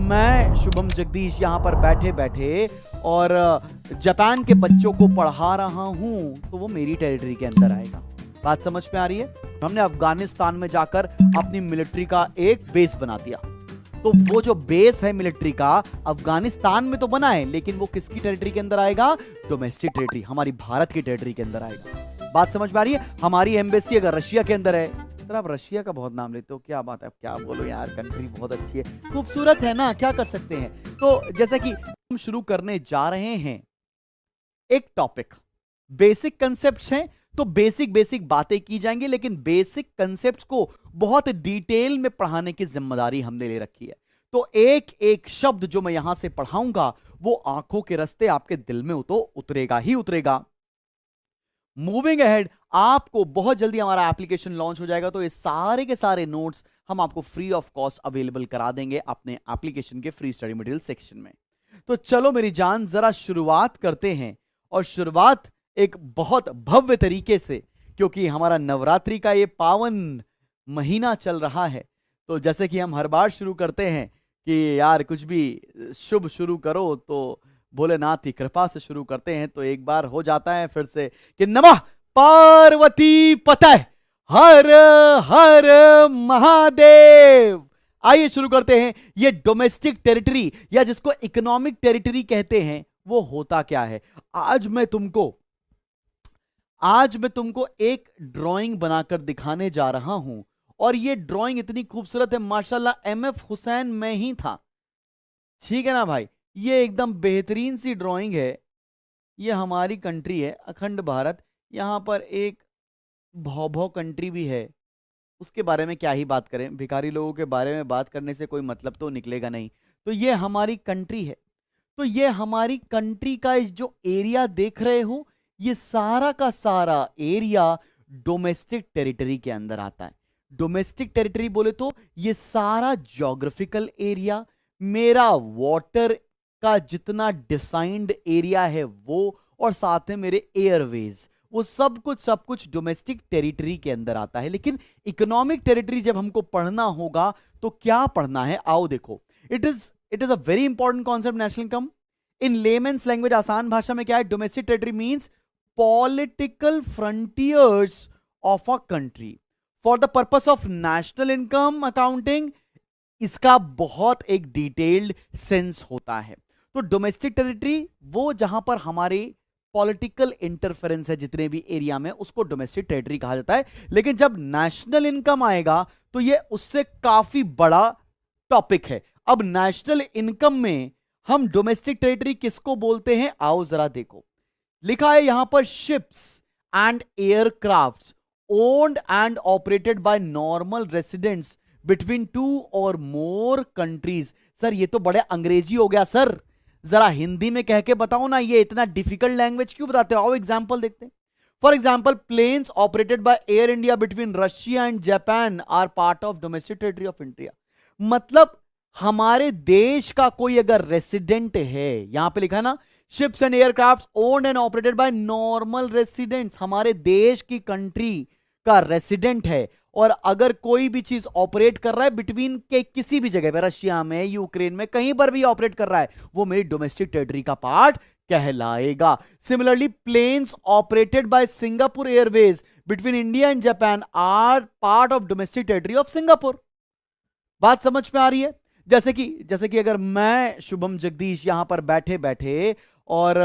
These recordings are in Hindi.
मैं शुभम जगदीश यहाँ पर बैठे बैठे और जापान के बच्चों को पढ़ा रहा हूँ तो वो मेरी टेरिटरी के अंदर आएगा। बात समझ में आ रही है? हमने अफगानिस्तान में जाकर अपनी मिलिट्री का एक बेस बना दिया, तो वो जो बेस है मिलिट्री का अफगानिस्तान में तो बना है, लेकिन वो किसकी टेरिटरी के अंदर आएगा? डोमेस्टिक टेरिटरी, हमारी भारत की टेरिटरी के अंदर आएगा। बात समझ में आ रही है? हमारी एम्बेसी अगर रशिया के अंदर है, सर आप रशिया का बहुत नाम लेते हो, क्या बात है, क्या बोलो यार, कंट्री बहुत अच्छी है, खूबसूरत है ना, क्या कर सकते हैं। तो जैसा कि हम शुरू करने जा रहे हैं एक टॉपिक, बेसिक कंसेप्ट्स हैं, तो बेसिक बेसिक बातें की जाएंगी, लेकिन बेसिक कंसेप्ट्स को बहुत डिटेल में पढ़ाने की जिम्मेदारी हमने ले रखी है। तो एक एक शब्द जो मैं यहां से पढ़ाऊंगा वो आंखों के रास्ते आपके दिल में तो उतरेगा ही उतरेगा। मूविंग अहेड, आपको बहुत जल्दी हमारा एप्लीकेशन लॉन्च हो जाएगा, तो ये सारे के सारे नोट्स हम आपको फ्री ऑफ कॉस्ट अवेलेबल करा देंगे अपने एप्लीकेशन के फ्री स्टडी मटेरियल सेक्शन में। तो चलो मेरी जान, जरा शुरुआत करते हैं, और शुरुआत एक बहुत भव्य तरीके से, क्योंकि हमारा नवरात्रि का ये पावन महीना चल रहा है। तो जैसे कि हम हर बार शुरू करते हैं कि यार कुछ भी शुभ शुरू करो तो भोलेनाथ की कृपा से शुरू करते हैं, तो एक बार हो जाता है फिर से कि नमः पार्वती पतय हर हर महादेव। आइए शुरू करते हैं। ये डोमेस्टिक टेरिटरी या जिसको इकोनॉमिक टेरिटरी कहते हैं वो होता क्या है। आज मैं तुमको एक ड्राइंग बनाकर दिखाने जा रहा हूं, और ये ड्राइंग इतनी खूबसूरत है माशाल्लाह, MF हुसैन में ही था, ठीक है ना भाई। ये एकदम बेहतरीन सी ड्राइंग है। ये हमारी कंट्री है अखंड भारत, यहां पर एक भौ कंट्री भी है, उसके बारे में क्या ही बात करें, भिखारी लोगों के बारे में बात करने से कोई मतलब तो निकलेगा नहीं। तो ये हमारी कंट्री है, तो ये हमारी कंट्री का जो एरिया देख रहे हो, ये सारा का सारा एरिया डोमेस्टिक टेरिटरी के अंदर आता है। डोमेस्टिक टेरिटरी बोले तो ये सारा ज्योग्राफिकल एरिया, मेरा वाटर का जितना डिफाइंड एरिया है वो, और साथ में मेरे एयरवेज, वो सब कुछ डोमेस्टिक टेरिटरी के अंदर आता है। लेकिन इकोनॉमिक टेरिटरी जब हमको पढ़ना होगा तो क्या पढ़ना है, आओ देखो। It is a very important concept, national income. In layman's language, आसान भाषा में क्या है, domestic territory means political frontiers of a country for the purpose of national income accounting. इसका बहुत एक डिटेल्ड सेंस होता है। तो डोमेस्टिक टेरिटरी वो जहां पर हमारे पॉलिटिकल इंटरफेरेंस है जितने भी एरिया में, उसको डोमेस्टिक टेरिटरी कहा जाता है। लेकिन जब नेशनल इनकम आएगा तो ये उससे काफी बड़ा टॉपिक है। अब नेशनल इनकम में हम डोमेस्टिक टेरिटरी किसको बोलते हैं, आओ जरा देखो। लिखा है यहां पर ships and aircrafts owned and operated by normal residents between 2 और मोर कंट्रीज। सर ये तो बड़े अंग्रेजी हो गया सर, जरा हिंदी में कह के बताओ ना, ये इतना डिफिकल्ट लैंग्वेज क्यों बताते हो। आओ एग्जांपल देखते हैं। For example, planes operated by Air India between Russia and Japan are part of domestic territory of India. मतलब हमारे देश का कोई अगर रेसिडेंट है, यहां पे लिखा है ना, ships and aircraft owned and operated by normal residents, हमारे देश की कंट्री का रेसिडेंट है, और अगर कोई भी चीज ऑपरेट कर रहा है बिटवीन के किसी भी जगह पे, रशिया में, यूक्रेन में, कहीं पर भी ऑपरेट कर रहा है, वो मेरी डोमेस्टिक टेरिटरी का पार्ट कहलाएगा। Similarly, planes operated by Singapore Airways between India and Japan are part of domestic territory of Singapore. बात समझ में आ रही है? जैसे कि अगर मैं शुभम जगदीश यहां पर बैठे बैठे और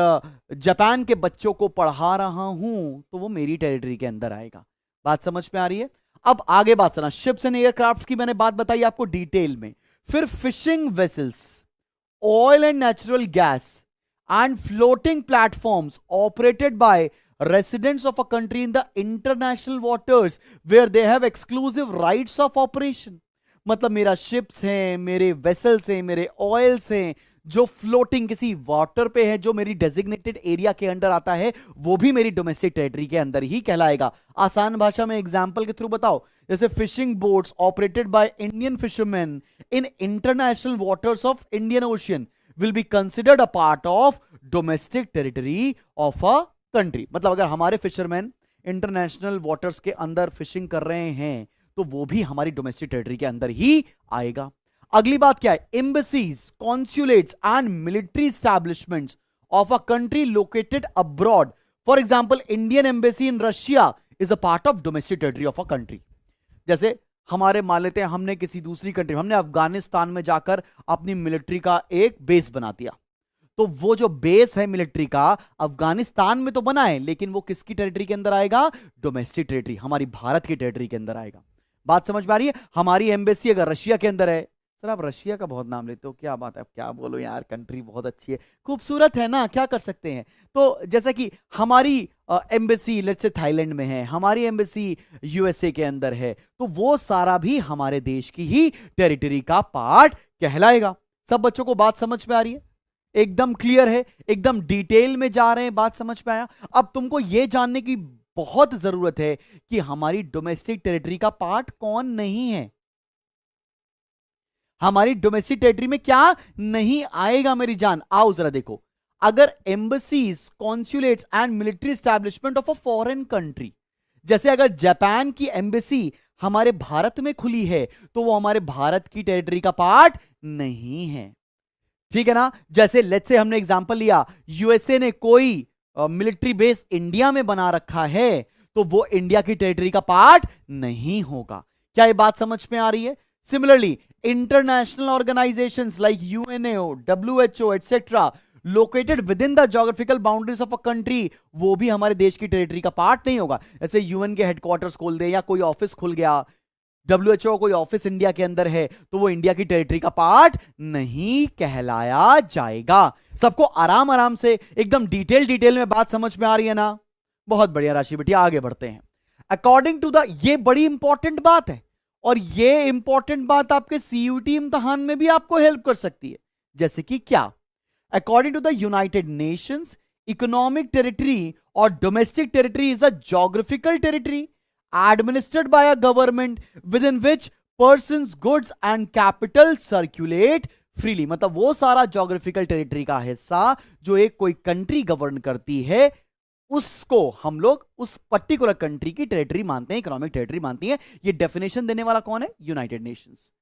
जापान के बच्चों को पढ़ा रहा हूं तो वो मेरी टेरिटरी के अंदर आएगा। बात समझ में आ रही है? अब आगे बात सुना। शिप्स एंड एयरक्राफ्ट की मैंने बात बताई आपको डिटेल में। फिर fishing vessels, oil and natural gas and floating platforms operated by residents of a country in the international waters where they have exclusive rights of operation। मतलब मेरा शिप्स हैं, मेरे वेसल्स हैं, मेरे ऑयल्स हैं जो फ्लोटिंग किसी वाटर पे है, जो मेरी डेजिग्नेटेड एरिया के अंडर आता है, वो भी मेरी डोमेस्टिक टेरिटरी के अंदर ही कहलाएगा। आसान भाषा में एग्जांपल के थ्रू बताओ, जैसे fishing boats operated by Indian fisherman in international waters of Indian ocean will be considered a part of domestic territory of a country. मतलब अगर हमारे फिशरमैन इंटरनेशनल वाटर्स के अंदर फिशिंग कर रहे हैं तो वो भी हमारी डोमेस्टिक टेरिटरी के अंदर ही आएगा। अगली बात क्या है, embassies, consulates and military establishments of a country located abroad. For example, Indian embassy in Russia is a part of domestic territory of a country. जैसे हमारे मान लेते हैं हमने किसी दूसरी कंट्री, हमने अफगानिस्तान में जाकर अपनी मिलिट्री का एक बेस बना दिया, तो वो जो बेस है मिलिट्री का अफगानिस्तान में तो बना है, लेकिन वो किसकी टेरिटरी के अंदर आएगा? डोमेस्टिक टेरिटरी, हमारी भारत की टेरिटरी के अंदर आएगा। बात समझ में आ रही है? हमारी एम्बेसी अगर रशिया के अंदर है, सर आप रशिया का बहुत नाम लेते हो, क्या बात है, क्या बोलो यार, कंट्री बहुत अच्छी है, खूबसूरत है ना, क्या कर सकते हैं। तो जैसा कि हमारी एम्बेसी लेट्स से थाईलैंड में है, हमारी एम्बेसी यूएसए के अंदर है, तो वो सारा भी हमारे देश की ही टेरिटरी का पार्ट कहलाएगा। सब बच्चों को बात समझ में आ रही है? एकदम क्लियर है, एकदम डिटेल में जा रहे हैं, बात समझ में आया? अब तुमको यह जानने की बहुत जरूरत है कि हमारी डोमेस्टिक टेरिटरी का पार्ट कौन नहीं है, हमारी डोमेस्टिक टेरिटरी में क्या नहीं आएगा मेरी जान। आओ जरा देखो, अगर embassies, consulates and military establishment of a foreign country, जैसे अगर जापान की एम्बेसी हमारे भारत में खुली है, तो वो हमारे भारत की टेरिटरी का पार्ट नहीं है, ठीक है ना। जैसे लेट्स से हमने एग्जांपल लिया, यूएसए ने कोई मिलिट्री बेस इंडिया में बना रखा है, तो वो इंडिया की टेरिटरी का पार्ट नहीं होगा। क्या ये बात समझ में आ रही है? Similarly international organisations like UNO, WHO etcetera located with in the geographical boundaries of a country, वो भी हमारे देश की टेरिटरी का पार्ट नहीं होगा। जैसे यूएन के हेडक्वार्टर्स खोल दे या कोई ऑफिस खुल गया, डब्ल्यूएचओ कोई ऑफिस इंडिया के अंदर है, तो वो इंडिया की टेरिटरी का पार्ट नहीं कहलाया जाएगा। सबको आराम आराम से एकदम डिटेल में बात समझ में आ रही है ना? बहुत बढ़िया राशि बेटिया, आगे बढ़ते हैं। अकॉर्डिंग टू द, ये बड़ी इंपॉर्टेंट बात है, और ये इंपॉर्टेंट बात आपके सीयूटी इम्तिहान में भी आपको हेल्प कर सकती है। जैसे कि क्या? According to the United Nations, economic territory और domestic territory is a geographical territory administered by a government within which persons, goods and capital circulate freely। मतलब वो सारा ज्योग्राफिकल टेरिटरी का हिस्सा जो एक कोई कंट्री गवर्न करती है, उसको हम लोग उस पर्टिकुलर कंट्री की टेरिटरी मानते हैं, इकोनॉमिक टेरिटरी मानती है। ये डेफिनेशन देने वाला कौन है? United Nations.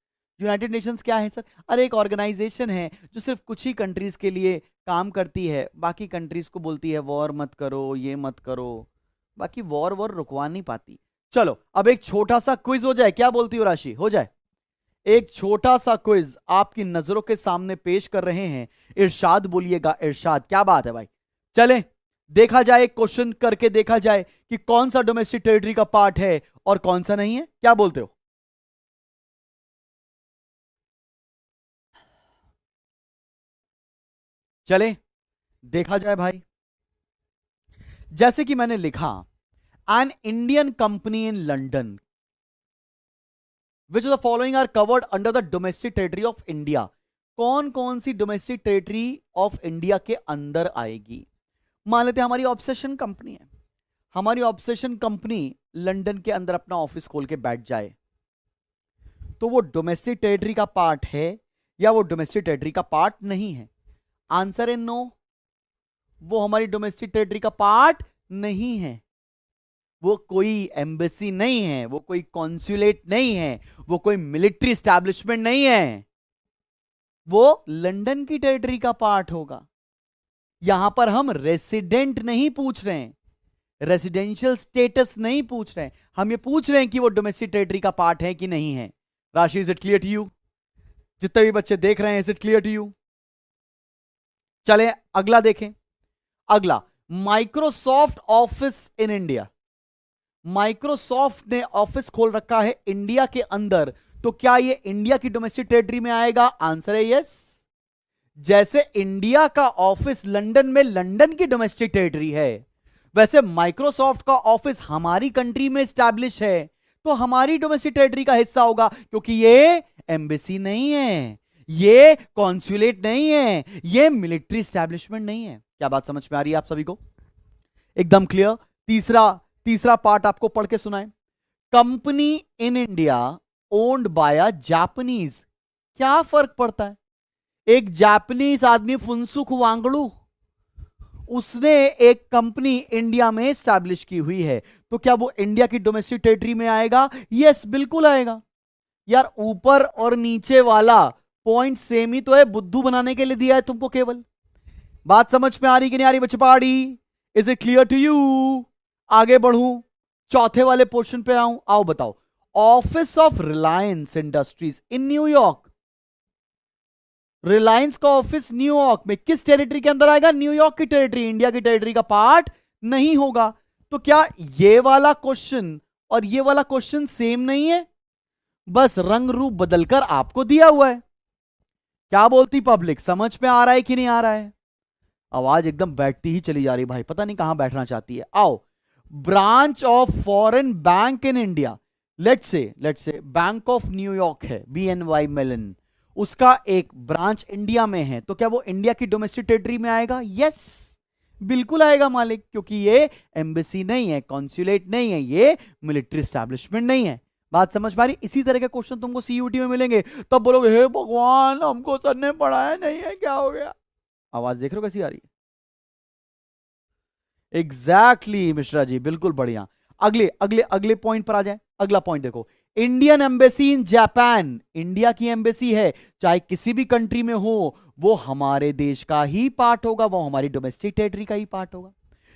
यूनाइटेड नेशंस क्या है सर? अरे एक ऑर्गेनाइजेशन है जो सिर्फ कुछ ही कंट्रीज के लिए काम करती है, बाकी कंट्रीज को बोलती है वॉर मत करो, ये मत करो, बाकी वॉर रुकवा नहीं पाती। चलो अब एक छोटा सा क्विज हो जाए, क्या बोलती हो राशि? हो जाए एक छोटा सा क्विज आपकी नजरों के सामने पेश कर रहे हैं। इरशाद बोलिएगा, इरशाद। क्या बात है भाई, चलें देखा जाए, क्वेश्चन करके देखा जाए कि कौन सा डोमेस्टिक टेरिटरी का पार्ट है और कौन सा नहीं है। क्या बोलते हो? चलें देखा जाए भाई। जैसे कि मैंने लिखा, an Indian company in London, which of the following are covered under the domestic territory of India। कौन कौन सी डोमेस्टिक टेरिटरी ऑफ इंडिया के अंदर आएगी? मान लेते हैं हमारी ऑब्सेशन कंपनी है, हमारी ऑब्सेशन कंपनी लंदन के अंदर अपना ऑफिस खोल के बैठ जाए, तो वो डोमेस्टिक टेरिटरी का पार्ट है या वो डोमेस्टिक टेरिटरी का पार्ट नहीं है? आंसर है नो, वो हमारी डोमेस्टिक टेरिटरी का पार्ट नहीं है। वो कोई एम्बेसी नहीं है, वो कोई कॉन्सुलेट नहीं है, वो कोई मिलिट्री एस्टैब्लिशमेंट नहीं है, वो लंदन की टेरिटरी का पार्ट होगा। यहां पर हम रेसिडेंट नहीं पूछ रहे हैं, रेसिडेंशियल स्टेटस नहीं पूछ रहे हैं, हम ये पूछ रहे हैं कि वो डोमेस्टिक टेरिटरी का पार्ट है कि नहीं है। Rashi, is it clear to you? जितने भी बच्चे देख रहे हैं, is it clear to you? चले अगला देखें। अगला, Microsoft office in India. Microsoft ने ऑफिस खोल रखा है इंडिया के अंदर, तो क्या ये इंडिया की डोमेस्टिक टेरिटरी में आएगा? आंसर है यस। जैसे इंडिया का ऑफिस लंदन में लंदन की डोमेस्टिक टेरिटरी है, वैसे माइक्रोसॉफ्ट का ऑफिस हमारी कंट्री में स्टैब्लिश है, तो हमारी डोमेस्टिक टेरिटरी का हिस्सा होगा, क्योंकि ये एम्बेसी नहीं है, ये कॉन्सुलेट नहीं है, ये मिलिट्री स्टैब्लिशमेंट नहीं है। क्या बात समझ में आ रही है आप सभी को? एकदम क्लियर। तीसरा पार्ट आपको पढ़ के सुनाए। Company in India owned by a Japanese. क्या फर्क पड़ता है? एक जापानीज आदमी फुनसुक वांगड़ू, उसने एक कंपनी इंडिया में स्टैब्लिश की हुई है, तो क्या वो इंडिया की डोमेस्टिक टेरिटरी में आएगा? यस, बिल्कुल आएगा। यार ऊपर और नीचे वाला पॉइंट सेम ही तो है, बुद्धू बनाने के लिए दिया है तुमको केवल। बात समझ में आ रही कि नहीं आ रही बच्चे पहाड़ी? Is it clear to you? आगे बढ़ूं, चौथे वाले पोर्शन पे आऊं, आओ बताओ। Office of Reliance Industries in New York. Reliance का ऑफिस न्यूयॉर्क में किस टेरिटरी के अंदर आएगा? न्यूयॉर्क की टेरिटरी, इंडिया की टेरिटरी का पार्ट नहीं होगा। तो क्या ये वाला क्वेश्चन और ये वाला क्वेश्चन सेम नहीं है? बस रंग रूप बदलकर आपको दिया हुआ है। क्या बोलती पब्लिक, समझ में आ रहा है कि नहीं आ रहा है? आवाज एकदम बैठती ही चली जा रही भाई, पता नहीं कहां बैठना चाहती है। आओ, branch of foreign bank in India, let's say bank of New York है, BNY मेलन, उसका एक ब्रांच इंडिया में है, तो क्या वो इंडिया की डोमेस्टिक टेरिटरी में आएगा? यस, बिल्कुल आएगा मालिक, क्योंकि ये एम्बेसी नहीं है, कॉन्सुलेट नहीं है, ये मिलिट्री एस्टैब्लिशमेंट नहीं है। बात समझ पा रही? इसी तरह के क्वेश्चन तुमको सीयूटी में मिलेंगे, तब बोलोगे हे भगवान हमको सर ने पढ़ाया नहीं है, क्या हो गया? आवाज देख रहे हो कैसी आ रही है? एग्जैक्टली मिश्रा जी, बिल्कुल बढ़िया। अगले अगले अगले पॉइंट पर आ जाए। अगला पॉइंट देखो, Indian embassy in Japan, India की एम्बेसी है, चाहे किसी भी कंट्री में हो, वो हमारे देश का ही पार्ट होगा, वो हमारी डोमेस्टिक टेरिटरी का ही पार्ट होगा।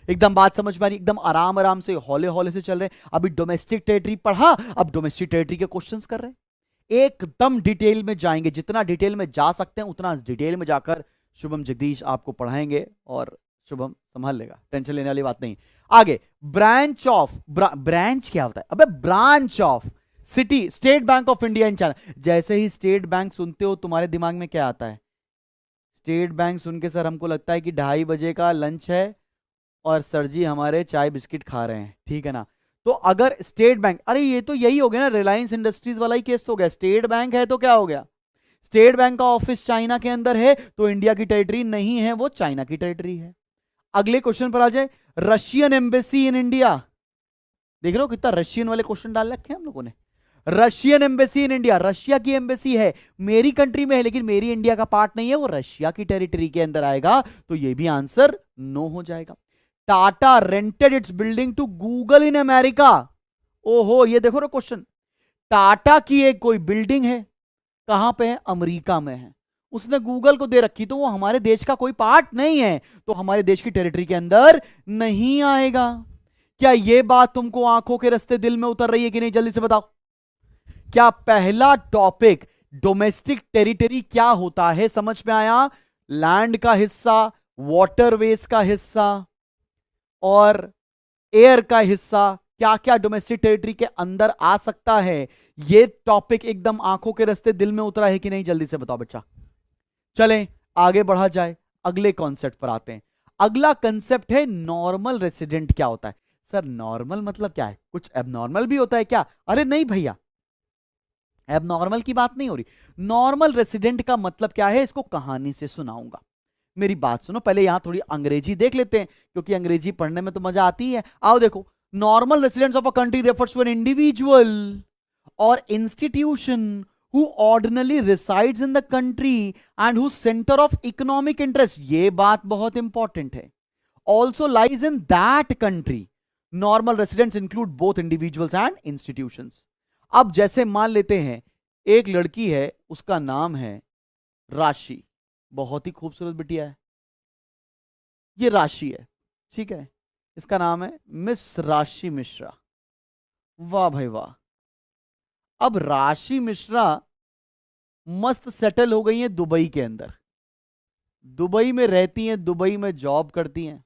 एकदम बात समझ में आ रही? एकदम आराम आराम से हौले हौले से चल रहे हैं। अभी डोमेस्टिक टेरिटरी पढ़ा, अब डोमेस्टिक टेरिटरी के क्वेश्चंस कर रहे हैं। एकदम डिटेल में जाएंगे, जितना डिटेल में जा सकते हैं उतना डिटेल में जाकर शुभम जगदीश आपको पढ़ाएंगे, और शुभम संभाल लेगा, टेंशन लेने वाली बात नहीं। आगे, ब्रांच ऑफ, ब्रांच क्या होता है? अबे branch of city, state bank of India in China. जैसे ही स्टेट बैंक सुनते हो तुम्हारे दिमाग में क्या आता है? स्टेट बैंक सुन के सर हमको लगता है कि 2:30 बजे का लंच है और सर जी हमारे चाय बिस्किट खा रहे हैं, ठीक है ना? तो अगर स्टेट बैंक, अरे ये तो यही हो गया ना, रिलायंस इंडस्ट्रीज वाला ही केस हो गया। स्टेट बैंक है तो क्या हो गया? स्टेट बैंक का ऑफिस चाइना के अंदर है, तो इंडिया की टेरिटरी नहीं है, वो चाइना की टेरिटरी है। अगले क्वेश्चन पर आ जाए, रशियन एम्बेसी इन इंडिया। देख रहे हो कितना रशियन वाले क्वेश्चन डाल रखे हैं हम लोगों ने। Russian embassy in India, Russia की एम्बेसी है, मेरी कंट्री में है, लेकिन मेरी इंडिया का पार्ट नहीं है, वो रशिया की टेरिटरी के अंदर आएगा, तो ये भी आंसर नो हो जाएगा। Tata rented its building to Google in America. ओहो, ये देखो ना क्वेश्चन, टाटा की एक कोई बिल्डिंग है, कहां पे है? अमेरिका में है, उसने गूगल को दे रखी, तो वो हमारे देश का कोई पार्ट नहीं है, तो हमारे देश की टेरिटरी के अंदर नहीं आएगा। क्या ये बात तुमको आंखों के रास्ते दिल में उतर रही है कि नहीं? जल्दी से बताओ। क्या पहला टॉपिक डोमेस्टिक टेरिटरी क्या होता है समझ में आया? लैंड का हिस्सा, वाटरवेज का हिस्सा और एयर का हिस्सा, क्या क्या डोमेस्टिक टेरिटरी के अंदर आ सकता है, ये टॉपिक एकदम आंखों के रास्ते दिल में उतरा है कि नहीं? जल्दी से बताओ बच्चा। चलें आगे बढ़ा जाए, अगले कॉन्सेप्ट पर आते हैं। अगला कॉन्सेप्ट है नॉर्मल रेसिडेंट। क्या होता है सर? नॉर्मल मतलब क्या है? कुछ एबनॉर्मल भी होता है क्या? अरे नहीं भैया, एबनॉर्मल की बात नहीं हो रही। नॉर्मल रेसिडेंट का मतलब क्या है, इसको कहानी से सुनाऊंगा। मेरी बात सुनो, पहले यहां थोड़ी अंग्रेजी देख लेते हैं, क्योंकि अंग्रेजी पढ़ने में तो मजा आती है। आओ देखो, normal residents of a country refers to an individual और institution who ordinarily resides in the country and whose center of economic interest, ये बात बहुत इंपॉर्टेंट है, also lies in that country. Normal residents include both individuals and institutions. अब जैसे मान लेते हैं एक लड़की है, उसका नाम है राशि, बहुत ही खूबसूरत बिटिया है, ये राशि है, ठीक है, इसका नाम है मिस राशि मिश्रा। वाह भाई वाह। अब राशि मिश्रा मस्त सेटल हो गई हैं दुबई के अंदर, दुबई में रहती हैं, दुबई में जॉब करती हैं,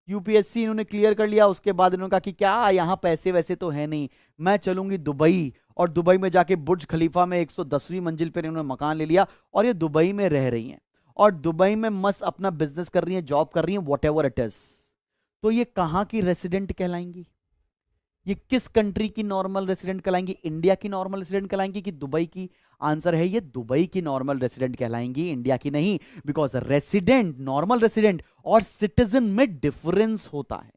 यूपीएससी इन्होंने क्लियर कर लिया। उसके बाद इन्होंने कहा कि क्या यहाँ पैसे वैसे तो है नहीं, मैं चलूंगी दुबई, और दुबई में जाके बुर्ज खलीफा में 110वीं मंजिल पर इन्होंने मकान ले लिया, और ये दुबई में रह रही हैं, और दुबई में मस्त अपना बिजनेस कर रही हैं, जॉब कर रही हैं, वॉट एवर इट इज। तो ये कहाँ की रेसिडेंट कहलाएंगी? ये किस कंट्री की नॉर्मल रेसिडेंट कहलाएंगी? इंडिया की नॉर्मल रेसिडेंट कहलाएंगी कि दुबई की? आंसर है ये दुबई की नॉर्मल रेसिडेंट कहलाएंगी, इंडिया की नहीं। बिकॉज रेसिडेंट, नॉर्मल रेसिडेंट और सिटीजन में डिफरेंस होता है।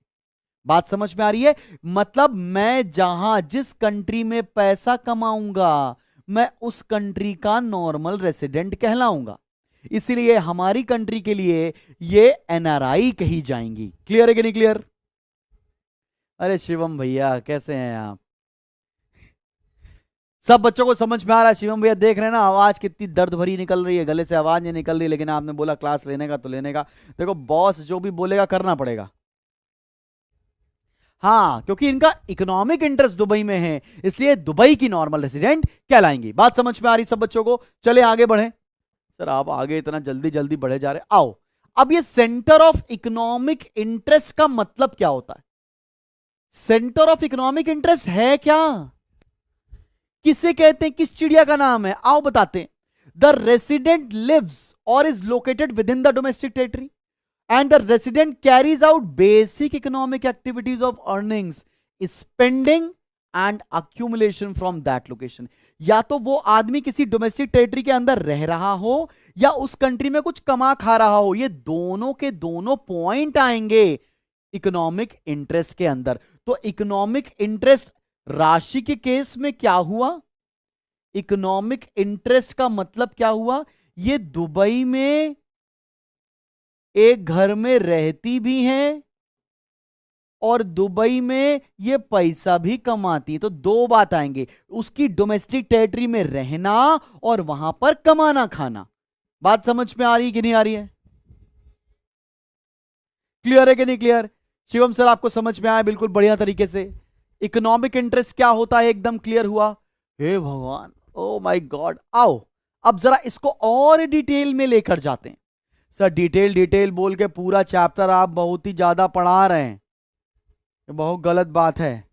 बात समझ में आ रही है? मतलब मैं जहां जिस कंट्री में पैसा कमाऊंगा, मैं उस कंट्री का नॉर्मल रेसिडेंट कहलाऊंगा। इसलिए हमारी कंट्री के लिए ये एनआरआई कही जाएंगी। क्लियर है कि नहीं क्लियर? अरे शिवम भैया कैसे हैं आप? सब बच्चों को समझ में आ रहा है? शिवम भैया देख रहे हैं ना, आवाज कितनी दर्द भरी निकल रही है, गले से आवाज नहीं निकल रही, लेकिन आपने बोला क्लास लेने का तो लेने का। देखो बॉस जो भी बोलेगा करना पड़ेगा। हाँ, क्योंकि इनका इकोनॉमिक इंटरेस्ट दुबई में है, इसलिए दुबई की नॉर्मल रेसिडेंट कहलाएंगी। बात समझ में आ रही सब बच्चों को? चले आगे बढ़े। सर आप आगे इतना जल्दी जल्दी बढ़े जा रहे, आओ। अब ये सेंटर ऑफ इकोनॉमिक इंटरेस्ट का मतलब क्या होता है? सेंटर ऑफ इकोनॉमिक इंटरेस्ट है क्या? किसे कहते हैं? किस चिड़िया का नाम है? आओ बताते हैं। द रेसिडेंट लिव्स और is located with in the domestic territory and the resident carries out basic economic activities of earnings, spending and accumulation from that location। या तो वो आदमी किसी डोमेस्टिक टेरिटरी के अंदर रह रहा हो या उस कंट्री में कुछ कमा खा रहा हो, ये दोनों के दोनों पॉइंट आएंगे इकोनॉमिक इंटरेस्ट के अंदर। तो इकोनॉमिक इंटरेस्ट राशि के केस में क्या हुआ? इकोनॉमिक इंटरेस्ट का मतलब क्या हुआ? ये दुबई में एक घर में रहती भी हैं और दुबई में ये पैसा भी कमाती है। तो दो बात आएंगे, उसकी डोमेस्टिक टेरिटरी में रहना और वहां पर कमाना खाना। बात समझ में आ रही कि नहीं आ रही है? क्लियर है कि नहीं क्लियर? शिवम सर आपको समझ में आया बिल्कुल बढ़िया तरीके से। इकोनॉमिक इंटरेस्ट क्या होता है एकदम क्लियर हुआ? हे भगवान, ओ माय गॉड। आओ अब जरा इसको और डिटेल में लेकर जाते हैं। सर डिटेल डिटेल बोल के पूरा चैप्टर आप बहुत ही ज्यादा पढ़ा रहे हैं, ये बहुत गलत बात है।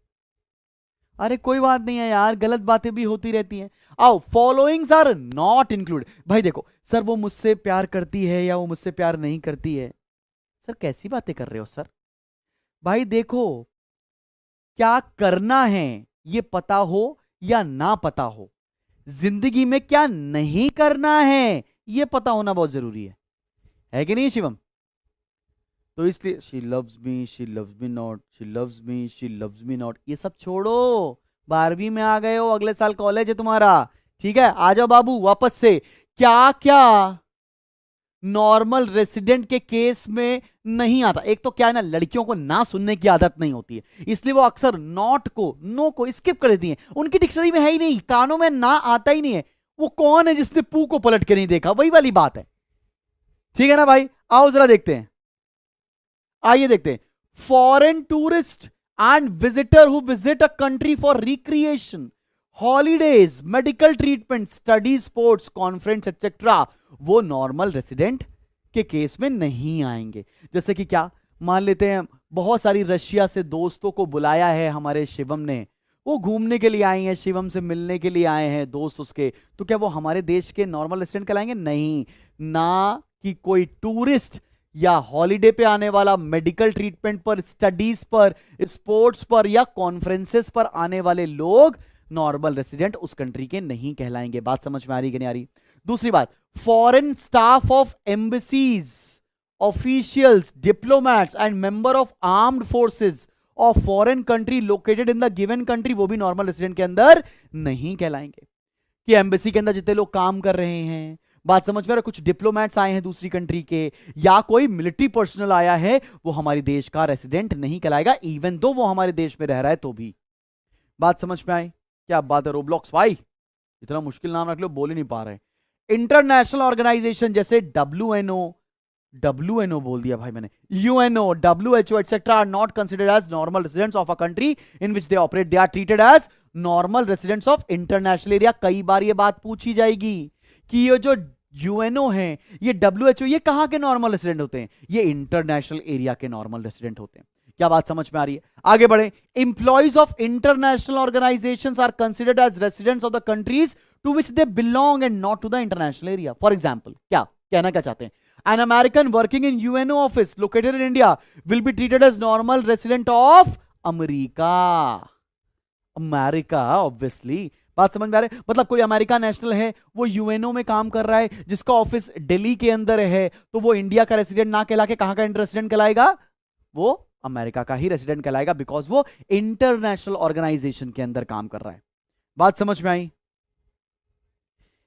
अरे कोई बात नहीं है यार, गलत बातें भी होती रहती हैं। आओ, फॉलोइंग्स आर नॉट इंक्लूड। भाई देखो सर, वो मुझसे प्यार करती है या वो मुझसे प्यार नहीं करती है? सर कैसी बातें कर रहे हो सर? भाई देखो, क्या करना है ये पता हो या ना पता हो, जिंदगी में क्या नहीं करना है ये पता होना बहुत जरूरी है कि नहीं शिवम? तो इसलिए she loves me not, she loves me, she loves me not, ये सब छोड़ो। 12वीं में आ गए हो, अगले साल कॉलेज है तुम्हारा, ठीक है? आ जाओ बाबू वापस से। क्या क्या नॉर्मल रेसिडेंट के केस में नहीं आता? एक तो क्या है ना, लड़कियों को ना सुनने की आदत नहीं होती है, इसलिए वो अक्सर नॉट को, नो को स्किप कर देती हैं। उनकी डिक्शनरी में है ही नहीं, कानों में ना आता ही नहीं है। वो कौन है जिसने पू को पलट के नहीं देखा? वही वाली बात है, ठीक है ना भाई? आओ जरा देखते हैं, आइए देखते हैं। Foreign tourist and visitor who visit a country for recreation, holidays, medical treatment, study, sports, conference etcetera, वो नॉर्मल रेसिडेंट के केस में नहीं आएंगे। जैसे कि क्या, मान लेते हैं बहुत सारी रशिया से दोस्तों को बुलाया है हमारे शिवम ने, वो घूमने के लिए आए हैं, शिवम से मिलने के लिए आए हैं दोस्त उसके, तो क्या वो हमारे देश के नॉर्मल रेसिडेंट कहलाएंगे? नहीं। ना कि कोई टूरिस्ट या हॉलीडे पे आने वाला, मेडिकल ट्रीटमेंट पर, स्टडीज पर, स्पोर्ट्स पर या कॉन्फ्रेंसेस पर आने वाले लोग नॉर्मल रेसिडेंट उस कंट्री के नहीं कहलाएंगे। बात समझ में आ रही कि नहीं आ रही? दूसरी बात, foreign staff of embassies, officials, diplomats and member of armed forces of foreign country located in the given country, वो भी नॉर्मल रेसिडेंट के अंदर नहीं कहलाएंगे। कि एम्बेसी के अंदर जितने लोग काम कर रहे हैं, बात समझ में आ रहा है? कुछ डिप्लोमैट्स आए हैं दूसरी कंट्री के, या कोई मिलिट्री पर्सनल आया है, वो हमारे देश का रेसिडेंट नहीं कहलाएगा, इवन दो वो हमारे देश में रह रहा है तो भी। बात समझ में आई? क्या बात है रोब्लॉक्स भाई, इतना मुश्किल नाम रख लो, बोल ही नहीं पा रहे। इंटरनेशनल ऑर्गेनाइजेशन जैसे WNO बोल दिया भाई मैंने, UNO, WHO etc. are not considered as normal residents of a country in which they operate. They are treated as normal residents of international area। कई बार ये बात पूछी जाएगी कि ये जो UNO है, ये WHO, ये कहां के नॉर्मल रेसिडेंट होते हैं? ये इंटरनेशनल एरिया के नॉर्मल रेसिडेंट होते हैं। क्या बात समझ में आ रही है? आगे बढ़े। Employees of international organisations are considered as residents of the countries to which they belong and not to the international area. For example, क्या कहना क्या चाहते हैं? An American working in UNO office located in India will be treated as normal resident of America। America obviously. बात समझ में आ रही है? मतलब कोई अमेरिका नेशनल है, वो यूएनओ में काम कर रहा है, जिसका ऑफिस दिल्ली के अंदर है, तो वो इंडिया का रेसिडेंट ना कहला के कहां का रेसिडेंट कहलाएगा? वो अमेरिका का ही रेसिडेंट कहलाएगा, बिकॉज वो इंटरनेशनल ऑर्गेनाइजेशन के अंदर काम कर रहा है। बात समझ में आई?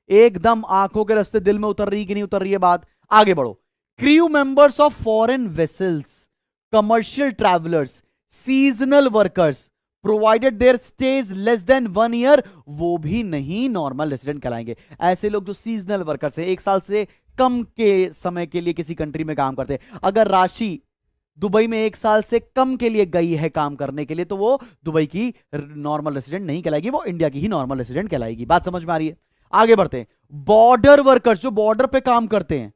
एकदम आंखों के रास्ते दिल में उतर रही कि नहीं उतर रही है बात? आगे बढ़ो। Crew members of foreign vessels, commercial travellers, seasonal workers, provided their stay is less than 1 year, वो भी नहीं नॉर्मल रेसिडेंट कहलाएंगे। ऐसे लोग जो सीजनल वर्कर्स हैं, 1 साल से कम के समय के लिए किसी कंट्री में काम करते हैं, अगर राशि दुबई में 1 साल से कम के लिए गई है काम करने के लिए, तो वो दुबई की नॉर्मल रेसिडेंट नहीं कहलाएगी, वो इंडिया की ही नॉर्मल रेसिडेंट कहलाएगी। बात समझ में आ रही है? आगे बढ़ते हैं। बॉर्डर वर्कर्स, जो बॉर्डर पे काम करते हैं,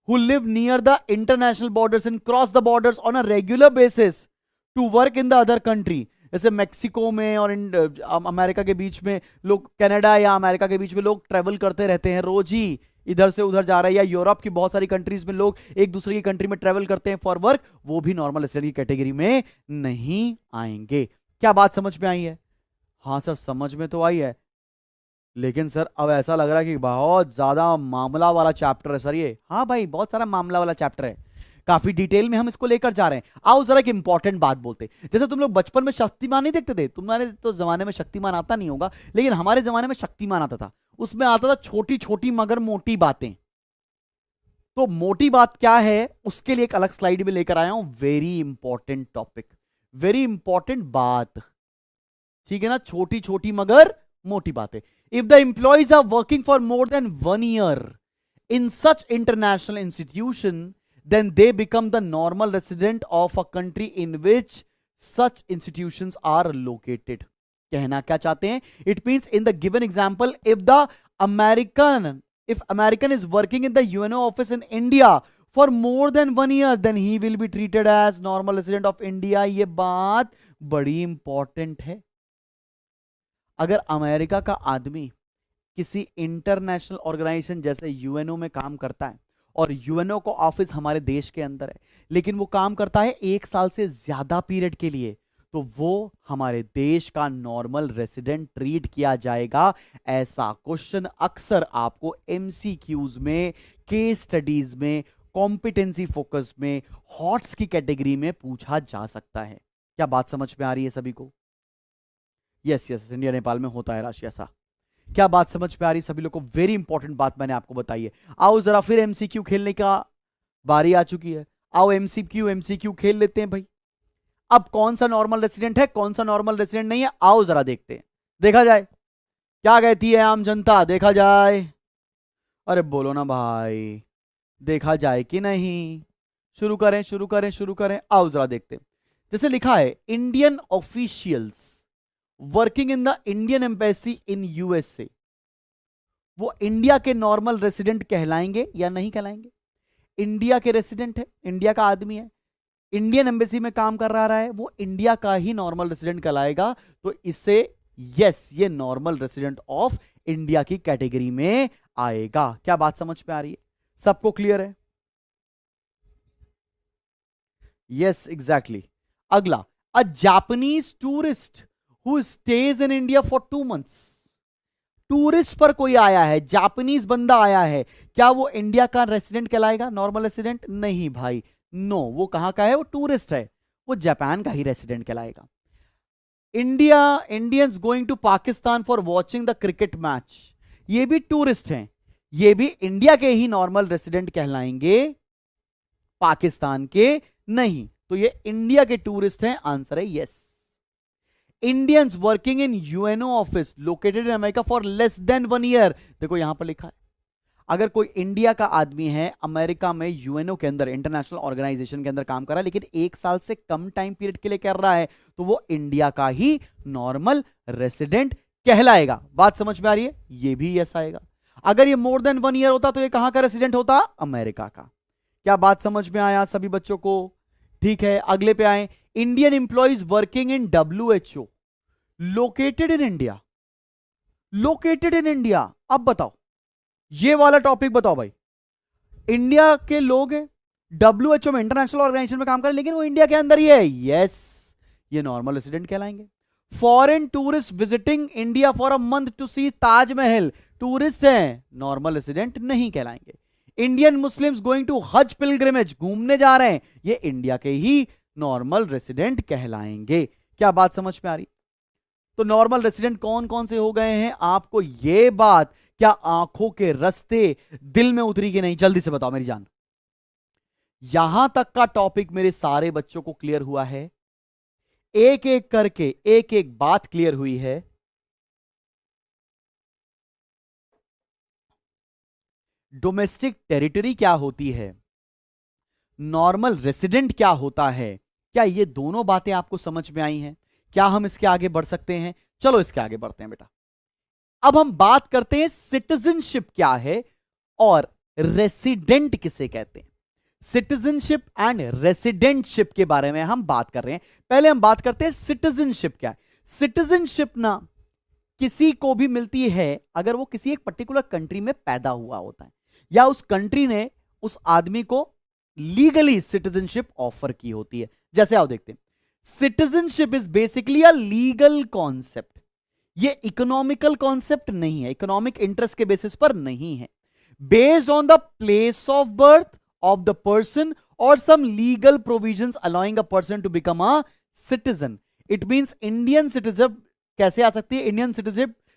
who live near the international borders and cross the borders on a regular basis to work in the other country, जैसे मेक्सिको में और अमेरिका के बीच में लोग, कनाडा या अमेरिका के बीच में लोग ट्रेवल करते रहते हैं, रोज ही इधर से उधर जा रहे हैं, या यूरोप की बहुत सारी कंट्रीज में लोग एक दूसरे की कंट्री में ट्रेवल करते हैं फॉर वर्क, वो भी नॉर्मल रेसिडेंट की कैटेगरी में नहीं आएंगे। क्या बात समझ में आई है? हाँ सर समझ में तो आई है, लेकिन सर अब ऐसा लग रहा है कि बहुत ज्यादा मामला वाला चैप्टर है सर ये। हाँ भाई बहुत सारा मामला वाला चैप्टर है, काफी डिटेल में हम इसको लेकर जा रहे हैं। आओ जरा एक इंपॉर्टेंट बात बोलते हैं। जैसे तुम लोग बचपन में शक्तिमान नहीं देखते थे, तुम्हारे तो जमाने में शक्तिमान आता नहीं होगा, लेकिन हमारे जमाने में शक्तिमान आता था, उसमें आता था छोटी छोटी मगर मोटी बातें। तो मोटी बात क्या है उसके लिए एक अलग स्लाइड में लेकर आया हूं, very important topic, very important बात, ठीक है ना, छोटी छोटी मगर मोटी बातें। If the employees are working for more than 1 year in such international institution, then they become the normal resident of a country in which such institutions are located. कहना क्या चाहते हैं? It means in the given example, if American is working in the UNO office in India for more than 1 year, then he will be treated as normal resident of India. ये बात बड़ी इंपॉर्टेंट है। अगर अमेरिका का आदमी किसी इंटरनेशनल ऑर्गेनाइजेशन जैसे यूएनओ में काम करता है, और यूएनओ का ऑफिस हमारे देश के अंदर है, लेकिन वो काम करता है 1 साल से ज्यादा पीरियड के लिए, तो वो हमारे देश का नॉर्मल रेसिडेंट ट्रीट किया जाएगा। ऐसा क्वेश्चन अक्सर आपको एमसीक्यूज में, केस स्टडीज में, कॉम्पिटेंसी फोकस में, हॉट्स की कैटेगरी में पूछा जा सकता है। क्या बात समझ में आ रही है सभी को? यस यस, इंडिया नेपाल में होता है राशि ऐसा। क्या बात समझ में आ रही सभी लोग को? वेरी इंपॉर्टेंट बात मैंने आपको बताई है। आओ जरा फिर एमसीक्यू खेलने का बारी आ चुकी है। आओ एमसीक्यू खेल लेते हैं भाई। अब कौन सा नॉर्मल रेसिडेंट है, कौन सा नॉर्मल रेसिडेंट नहीं है, आओ जरा देखते हैं, देखा जाए। क्या कहती है आम जनता, देखा जाए? अरे बोलो ना भाई, देखा जाए कि नहीं? शुरू करें शुरू करें शुरू करें, आओ जरा देखते हैं। जैसे लिखा है, Indian officials working in the Indian embassy in USA, वो इंडिया के नॉर्मल रेसिडेंट कहलाएंगे या नहीं कहलाएंगे? इंडिया के रेसिडेंट है, इंडिया का आदमी है, इंडियन एम्बेसी में काम कर रहा है, वो इंडिया का ही नॉर्मल रेसिडेंट कहलाएगा। तो इससे यस, ये नॉर्मल रेसिडेंट ऑफ इंडिया की कैटेगरी में आएगा। क्या बात समझ में आ रही है? सबको क्लियर है? Yes exactly. अगला, a Japanese tourist who stays in India for 2 months, tourist पर कोई आया है, जापानीज बंदा आया है, क्या वो इंडिया का रेसिडेंट कहलाएगा, नॉर्मल रेसिडेंट? नहीं भाई, नो। वो कहां का है? वो टूरिस्ट है, वो जापान का ही रेसिडेंट कहलाएगा। Indians going to Pakistan for watching the cricket match, ये भी टूरिस्ट हैं, ये भी इंडिया के ही नॉर्मल रेसिडेंट कहलाएंगे, पाकिस्तान के नहीं। तो ये इंडिया के टूरिस्ट हैं, आंसर है yes. Indians working in UNO office located in America for less than 1 year, देखो यहां पर लिखा है, अगर कोई इंडिया का आदमी है, अमेरिका में यूएनओ के अंदर, इंटरनेशनल ऑर्गेनाइजेशन के अंदर काम कर रहा है, लेकिन 1 साल से कम टाइम पीरियड के लिए कर रहा है, तो वो इंडिया का ही नॉर्मल रेसिडेंट कहलाएगा। बात समझ में आ रही है? ये भी यस आएगा। अगर ये मोर देन 1 ईयर होता तो ये कहां का रेसिडेंट होता? अमेरिका का। क्या बात समझ में आया सभी बच्चों को? ठीक है, अगले पे आए। Indian employees working in WHO located in India, located in India. अब बताओ, ये वाला टॉपिक बताओ भाई। इंडिया के लोग हैं, WHO में, इंटरनेशनल ऑर्गेनाइजेशन में काम कर रहे हैं, लेकिन वो इंडिया के अंदर ही है, यस, ये नॉर्मल रेसिडेंट कहलाएंगे। Foreign tourist visiting India for a month to see Taj Mahal, tourist हैं, नॉर्मल रेसिडेंट नहीं कहलाएंगे। Indian Muslims going to Hajj pilgrimage, घूमने जा रहे हैं, ये इंडिया के ही नॉर्मल रेसिडेंट कहलाएंगे। क्या बात समझ में आ रही? तो नॉर्मल रेसिडेंट कौन कौन से हो गए हैं आपको ये बात क्या आंखों के रास्ते दिल में उतरी कि नहीं? जल्दी से बताओ मेरी जान। यहां तक का टॉपिक मेरे सारे बच्चों को क्लियर हुआ है? एक एक करके एक एक बात क्लियर हुई है। डोमेस्टिक टेरिटरी क्या होती है, नॉर्मल रेसिडेंट क्या होता है, क्या ये दोनों बातें आपको समझ में आई हैं? क्या हम इसके आगे बढ़ सकते हैं? चलो इसके आगे बढ़ते हैं बेटा। अब हम बात करते हैं सिटीजनशिप क्या है और रेसिडेंट किसे कहते हैं। सिटीजनशिप एंड रेसिडेंटशिप के बारे में हम बात कर रहे हैं। पहले हम बात करते हैं सिटीजनशिप क्या है। सिटीजनशिप ना किसी को भी मिलती है अगर वो किसी एक पर्टिकुलर कंट्री में पैदा हुआ होता है या उस कंट्री ने उस आदमी को लीगली सिटीजनशिप ऑफर की होती है। जैसे आओ देखते हैं, citizenship is basically a legal concept. ये इकोनॉमिकल कॉन्सेप्ट नहीं है, इकोनॉमिक इंटरेस्ट के बेसिस पर नहीं है। Based on the place of birth of the person or some legal provisions allowing a person to become a citizen. It means Indian citizenship कैसे आ सकती है? Indian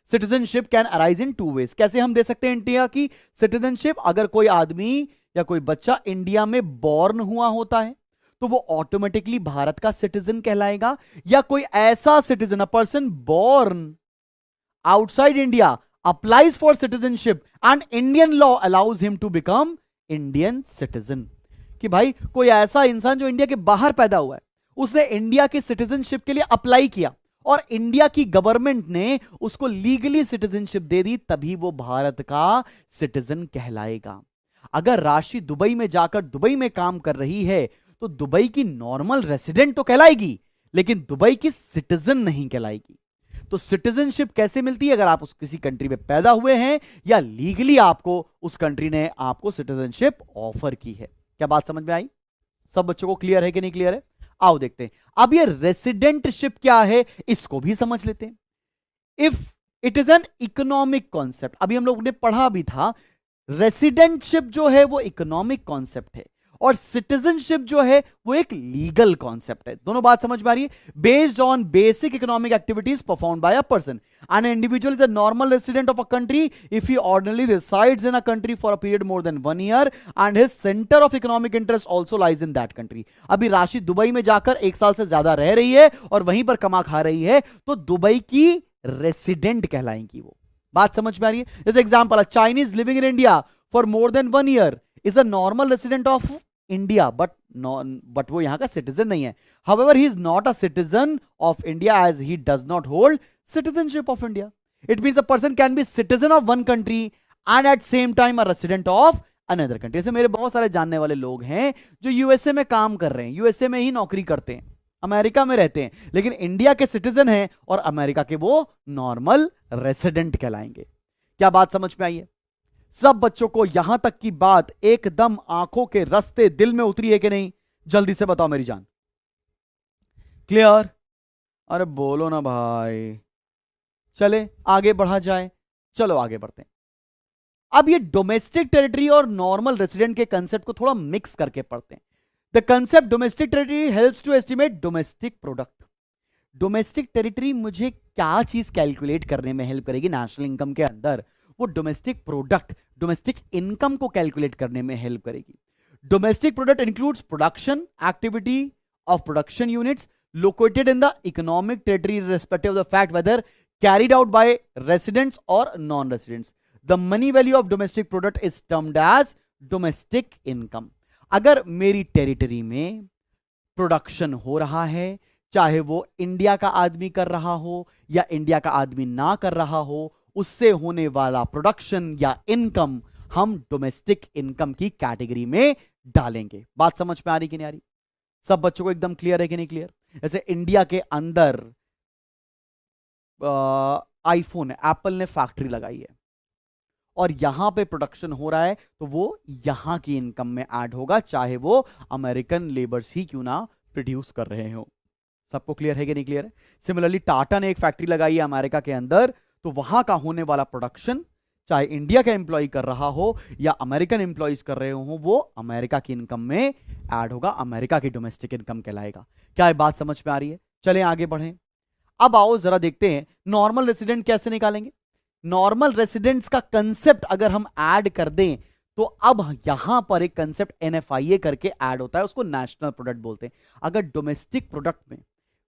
citizenship can arise in two ways. कैसे हम दे सकते हैं इंडिया की सिटीजनशिप? अगर कोई आदमी या कोई बच्चा इंडिया में बॉर्न हुआ होता है तो वो ऑटोमेटिकली भारत का सिटीजन कहलाएगा, या कोई ऐसा citizen, a person born outside India applies for citizenship and Indian law allows him to become Indian citizen. कि भाई कोई ऐसा इंसान जो इंडिया के बाहर पैदा हुआ है, उसने इंडिया की सिटीजनशिप के लिए अप्लाई किया और इंडिया की गवर्नमेंट ने उसको लीगली सिटीजनशिप दे दी, तभी वो भारत का सिटीजन कहलाएगा। अगर राशि दुबई में जाकर दुबई में काम कर रही है तो दुबई की नॉर्मल रेसिडेंट तो कहलाएगी, लेकिन दुबई की सिटीजन नहीं कहलाएगी। तो सिटीजनशिप कैसे मिलती है? अगर आप उस किसी कंट्री में पैदा हुए हैं या लीगली आपको उस कंट्री ने आपको सिटीजनशिप ऑफर की है। क्या बात समझ में आई? सब बच्चों को क्लियर है कि नहीं क्लियर है? आओ देखते हैं। अब ये रेसिडेंटशिप क्या है इसको भी समझ लेते हैं। If it is an economic concept, अभी हम लोगों ने पढ़ा भी था, रेसिडेंटशिप जो है वो इकोनॉमिक कॉन्सेप्ट है और सिटीजनशिप जो है वो एक लीगल कॉन्सेप्ट है। दोनों बात समझ में आ रही है? Based on basic economic activities performed by a person, an individual is a normal resident of a country if he ordinarily resides in a country for a period more than 1 year and his centre of economic interest also lies in that country. अभी राशि दुबई में जाकर 1 साल से ज्यादा रह रही है और वहीं पर कमा खा रही है तो दुबई की रेसिडेंट कहलाएंगी वो। बात समझ में आ रही है? जैसे example, Chinese living in India for more than 1 year is a normal resident of India but वो यहां का सिटीजन नहीं है। However, he is not a citizen of India as he does not hold citizenship of India. It means a person can be citizen of one country and at same time a resident of another country. जैसे मेरे बहुत सारे जानने वाले लोग हैं जो यूएसए में काम कर रहे हैं, यूएसए में ही नौकरी करते हैं, अमेरिका में रहते हैं, लेकिन इंडिया के सिटीजन हैं और अमेरिका के वो नॉर्मल रेसिडेंट कहलाएंगे। क्या बात समझ में आई है? सब बच्चों को यहां तक की बात एकदम आंखों के रास्ते दिल में उतरी है कि नहीं? जल्दी से बताओ मेरी जान। क्लियर? अरे बोलो ना भाई। चले आगे बढ़ा जाए। चलो आगे बढ़ते हैं। अब ये डोमेस्टिक टेरिटरी और नॉर्मल रेसिडेंट के कंसेप्ट को थोड़ा मिक्स करके पढ़ते हैं। The concept domestic territory helps to estimate domestic product. Domestic territory मुझे क्या चीज कैलकुलेट करने में हेल्प करेगी नेशनल इनकम के अंदर? वो डोमेस्टिक प्रोडक्ट, डोमेस्टिक इनकम को कैलकुलेट करने में हेल्प करेगी। Domestic product includes production activity of production units located in the economic territory irrespective of the fact whether carried out by residents or non-residents. The money value of domestic product is termed as domestic income. अगर मेरी टेरिटरी में प्रोडक्शन हो रहा है, चाहे वो इंडिया का आदमी कर रहा हो या इंडिया का आदमी ना कर रहा हो, उससे होने वाला प्रोडक्शन या इनकम हम डोमेस्टिक इनकम की कैटेगरी में डालेंगे। बात समझ में आ रही कि नहीं आ रही? सब बच्चों को एकदम क्लियर है कि नहीं क्लियर? जैसे इंडिया के अंदर आईफोन, एप्पल ने फैक्ट्री लगाई है और यहां पे प्रोडक्शन हो रहा है तो वो यहां की इनकम में ऐड होगा, चाहे वो अमेरिकन लेबर्स ही क्यों ना प्रोड्यूस कर रहे हो। सबको क्लियर है कि नहीं क्लियर है? सिमिलरली टाटा ने एक फैक्ट्री लगाई है अमेरिका के अंदर, तो वहां का होने वाला प्रोडक्शन चाहे इंडिया का एम्प्लॉय कर रहा हो या अमेरिकन एम्प्लॉयज कर रहे हो, वो अमेरिका की इनकम में ऐड होगा, अमेरिका की डोमेस्टिक इनकम कहलाएगा। क्या ये बात समझ में आ रही है? चलें आगे बढ़ें। अब आओ जरा देखते हैं नॉर्मल रेसिडेंट कैसे निकालेंगे। नॉर्मल रेसिडेंट्स का कंसेप्ट अगर हम ऐड कर दें तो अब यहां पर एक कंसेप्ट NFIA करके ऐड होता है, उसको नेशनल प्रोडक्ट बोलते हैं। अगर डोमेस्टिक प्रोडक्ट में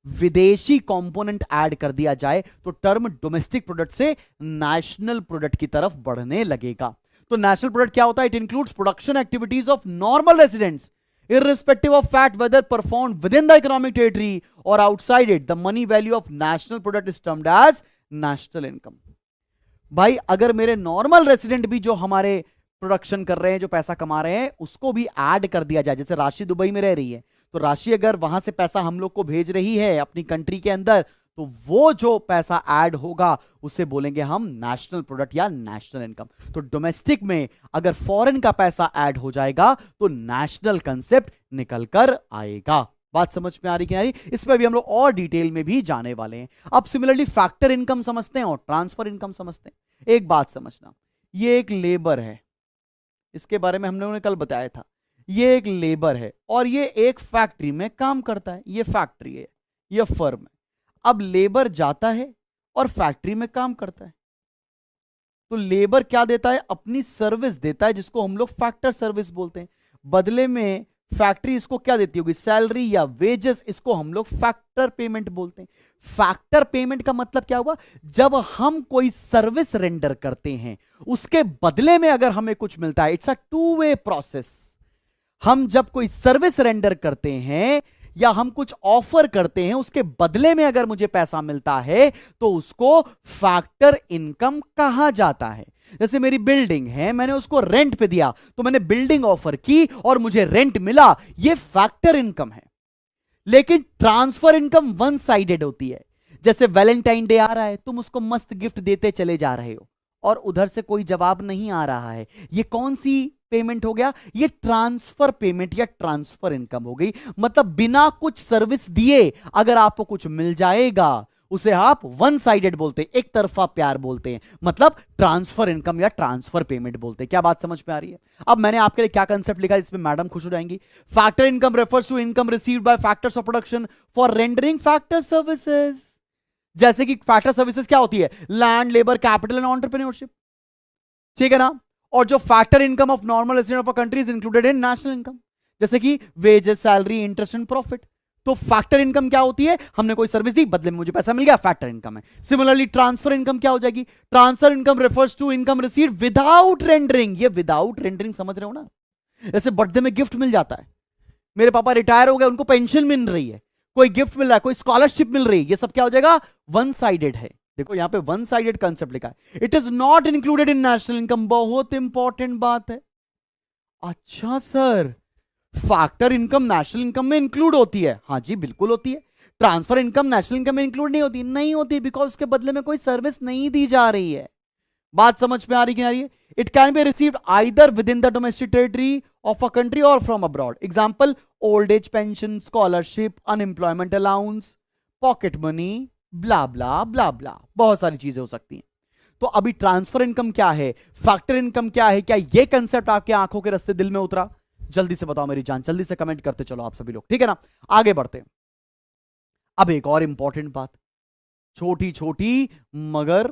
विदेशी कंपोनेंट ऐड कर दिया जाए तो टर्म डोमेस्टिक प्रोडक्ट से नेशनल प्रोडक्ट की तरफ बढ़ने लगेगा। तो नेशनल प्रोडक्ट क्या होता है? It includes production activities of normal residents irrespective of fact whether performed within the economic territory or outside it. The money value of national product is termed as national income. भाई अगर मेरे नॉर्मल रेसिडेंट भी जो हमारे प्रोडक्शन कर रहे हैं, जो पैसा कमा रहे हैं, उसको भी ऐड कर दिया जाए, जैसे राशि दुबई में रह रही है तो राशि अगर वहां से पैसा हम लोग को भेज रही है अपनी कंट्री के अंदर, तो वो जो पैसा ऐड होगा उसे बोलेंगे हम नेशनल प्रोडक्ट या नेशनल इनकम। तो डोमेस्टिक में अगर फॉरेन का पैसा ऐड हो जाएगा तो नेशनल कंसेप्ट निकल कर आएगा। बात समझ में आ रही कि नहीं? इस पर भी हम लोग और डिटेल में भी जाने वाले हैं। अब सिमिलरली फैक्टर इनकम समझते हैं और ट्रांसफर इनकम समझते हैं। एक बात समझना, ये एक लेबर है, इसके बारे में हम लोगों ने कल बताया था। ये एक लेबर है और ये एक फैक्ट्री में काम करता है। ये फैक्ट्री है, ये फर्म है। अब लेबर जाता है और फैक्ट्री में काम करता है, तो लेबर क्या देता है? अपनी सर्विस देता है, जिसको हम लोग फैक्टर सर्विस बोलते हैं। बदले में फैक्ट्री इसको क्या देती होगी? सैलरी या वेजेस। इसको हम लोग फैक्टर पेमेंट बोलते हैं। फैक्टर पेमेंट का मतलब क्या हुआ? जब हम कोई सर्विस रेंडर करते हैं उसके बदले में अगर हमें कुछ मिलता है, it's a two way process. हम जब कोई सर्विस रेंडर करते हैं या हम कुछ ऑफर करते हैं, उसके बदले में अगर मुझे पैसा मिलता है तो उसको फैक्टर इनकम कहा जाता है। जैसे मेरी बिल्डिंग है, मैंने उसको रेंट पे दिया, तो मैंने बिल्डिंग ऑफर की और मुझे रेंट मिला, ये फैक्टर इनकम है। लेकिन ट्रांसफर इनकम वन साइडेड होती है। जैसे वैलेंटाइन डे आ रहा है, तुम उसको मस्त गिफ्ट देते चले जा रहे हो और उधर से कोई जवाब नहीं आ रहा है, ये कौन सी पेमेंट हो गया? ये ट्रांसफर पेमेंट या ट्रांसफर इनकम हो गई। मतलब बिना कुछ सर्विस दिए अगर आपको कुछ मिल जाएगा उसे आप वन साइडेड बोलते हैं, एक तरफा प्यार बोलते हैं, मतलब ट्रांसफर इनकम या ट्रांसफर पेमेंट बोलते हैं। क्या बात समझ में आ रही है? अब मैंने आपके लिए क्या कंसेप्ट लिखा है, इसमें मैडम खुश हो जाएंगी। Factor income refers to income received by factors of production for rendering factor services. जैसे कि फैक्टर सर्विसेज क्या होती है? Land, labour, capital and entrepreneurship, ठीक है ना। और जो factor income of normal resident of a country is included in national income, जैसे कि wages, salary, interest and profit. तो फैक्टर इनकम क्या होती है? हमने कोई सर्विस दी, बदले में मुझे पैसा मिल गया, फैक्टर इनकम है। सिमिलरली ट्रांसफर इनकम क्या हो जाएगी? Transfer income refers to income received without rendering. ये विदाउट रेंडरिंग समझ रहे हो ना? जैसे बर्थडे में गिफ्ट मिल जाता है, मेरे पापा रिटायर हो गए, उनको पेंशन मिल रही है, कोई गिफ्ट मिल रहा है, कोई स्कॉलरशिप मिल रही है, ये सब क्या हो जाएगा? वन साइडेड है। देखो यहां पे वन साइडेड कंसेप्ट लिखा है। It is not included in national income. बहुत इंपॉर्टेंट बात है। अच्छा sir, factor income national income में इंक्लूड होती है? हाँ जी बिल्कुल होती है। ट्रांसफर इनकम नेशनल इनकम में इंक्लूड नहीं होती? नहीं होती, बिकॉज उसके बदले में कोई सर्विस नहीं दी जा रही है। बात समझ में आ रही कि नहीं? It can be received either within the domestic territory of a country और from abroad. Example, old age pension, scholarship, unemployment allowance, pocket money, bla bla bla bla, बहुत सारी चीजें हो सकती हैं। तो अभी ट्रांसफर इनकम क्या है, फैक्टर इनकम क्या है, क्या ये कंसेप्ट आपके आंखों के रास्ते दिल में उतरा? जल्दी से बताओ मेरी जान, जल्दी से कमेंट करते चलो आप सभी लोग, ठीक है ना। आगे बढ़ते हैं। अब एक और इंपॉर्टेंट बात, छोटी छोटी मगर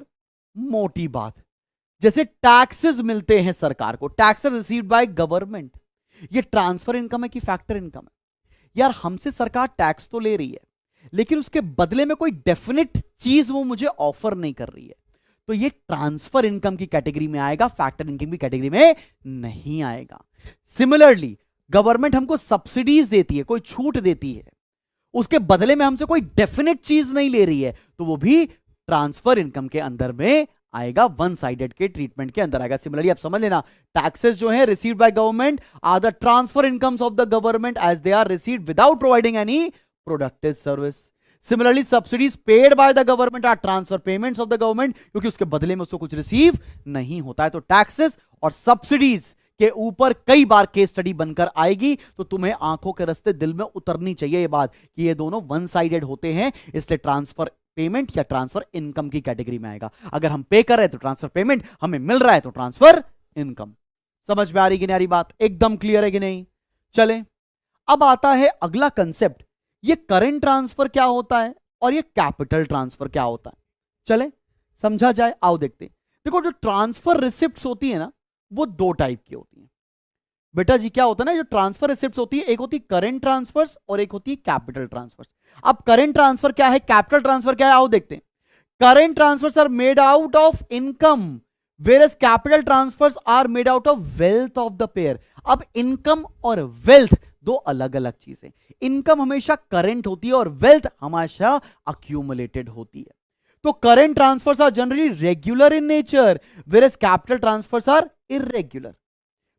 मोटी बात, जैसे टैक्सेस मिलते हैं सरकार को, टैक्सेस रिसीव्ड बाय गवर्नमेंट, ये ट्रांसफर इनकम है कि फैक्टर इनकम है? यार हमसे सरकार टैक्स तो ले रही है, लेकिन उसके बदले में कोई डेफिनेट चीज वो मुझे ऑफर नहीं कर रही है, तो ये ट्रांसफर इनकम की कैटेगरी में आएगा, फैक्टर इनकम की कैटेगरी में नहीं आएगा। सिमिलरली गवर्नमेंट हमको सब्सिडीज देती है, कोई छूट देती है, उसके बदले में हमसे कोई डेफिनेट चीज नहीं ले रही है, तो वो भी ट्रांसफर इनकम के अंदर में आएगा, वन साइडेड के ट्रीटमेंट के अंदर आएगा। सिमिलरली आप समझ लेना, टैक्सेस जो है received by government are the transfer incomes of the government as they are received without providing any productive service. Similarly subsidies paid by the government are transfer payments of the government, क्योंकि उसके बदले में उसको कुछ रिसीव नहीं होता है। तो टैक्सेस और सब्सिडीज के ऊपर कई बार केस स्टडी बनकर आएगी, तो तुम्हें आंखों के रास्ते दिल में उतरनी चाहिए ये बात कि ये दोनों वन साइडेड होते हैं, इसलिए ट्रांसफर पेमेंट या ट्रांसफर इनकम की कैटेगरी में आएगा। अगर हम पे कर रहे हैं तो ट्रांसफर पेमेंट, हमें मिल रहा है तो ट्रांसफर इनकम। समझ में आ रही कि नहीं आ रही बात? एकदम क्लियर है कि नहीं? चले अब आता है अगला कंसेप्ट, ये करेंट ट्रांसफर क्या होता है और ये कैपिटल ट्रांसफर क्या होता है। चले समझा जाए, आओ देखते हैं। देखो जो ट्रांसफर रिसिप्ट्स होती है ना, वो दो टाइप की होती हैं बेटा जी क्या होता है ना, जो ट्रांसफर रिसिप्ट्स होती है, एक होती है करंट ट्रांसफर्स और एक होती है कैपिटल ट्रांसफर्स। अब करंट ट्रांसफर क्या है, कैपिटल ट्रांसफर क्या है, आओ देखते हैं। Current transfers are made out of income, whereas capital transfers are made out of wealth of the pair। अब इनकम और वेल्थ दो अलग अलग चीजें। इनकम हमेशा करंट होती है और वेल्थ हमेशा अक्यूमुलेटेड होती है। तो current transfers are generally regular in nature, whereas capital transfers are irregular.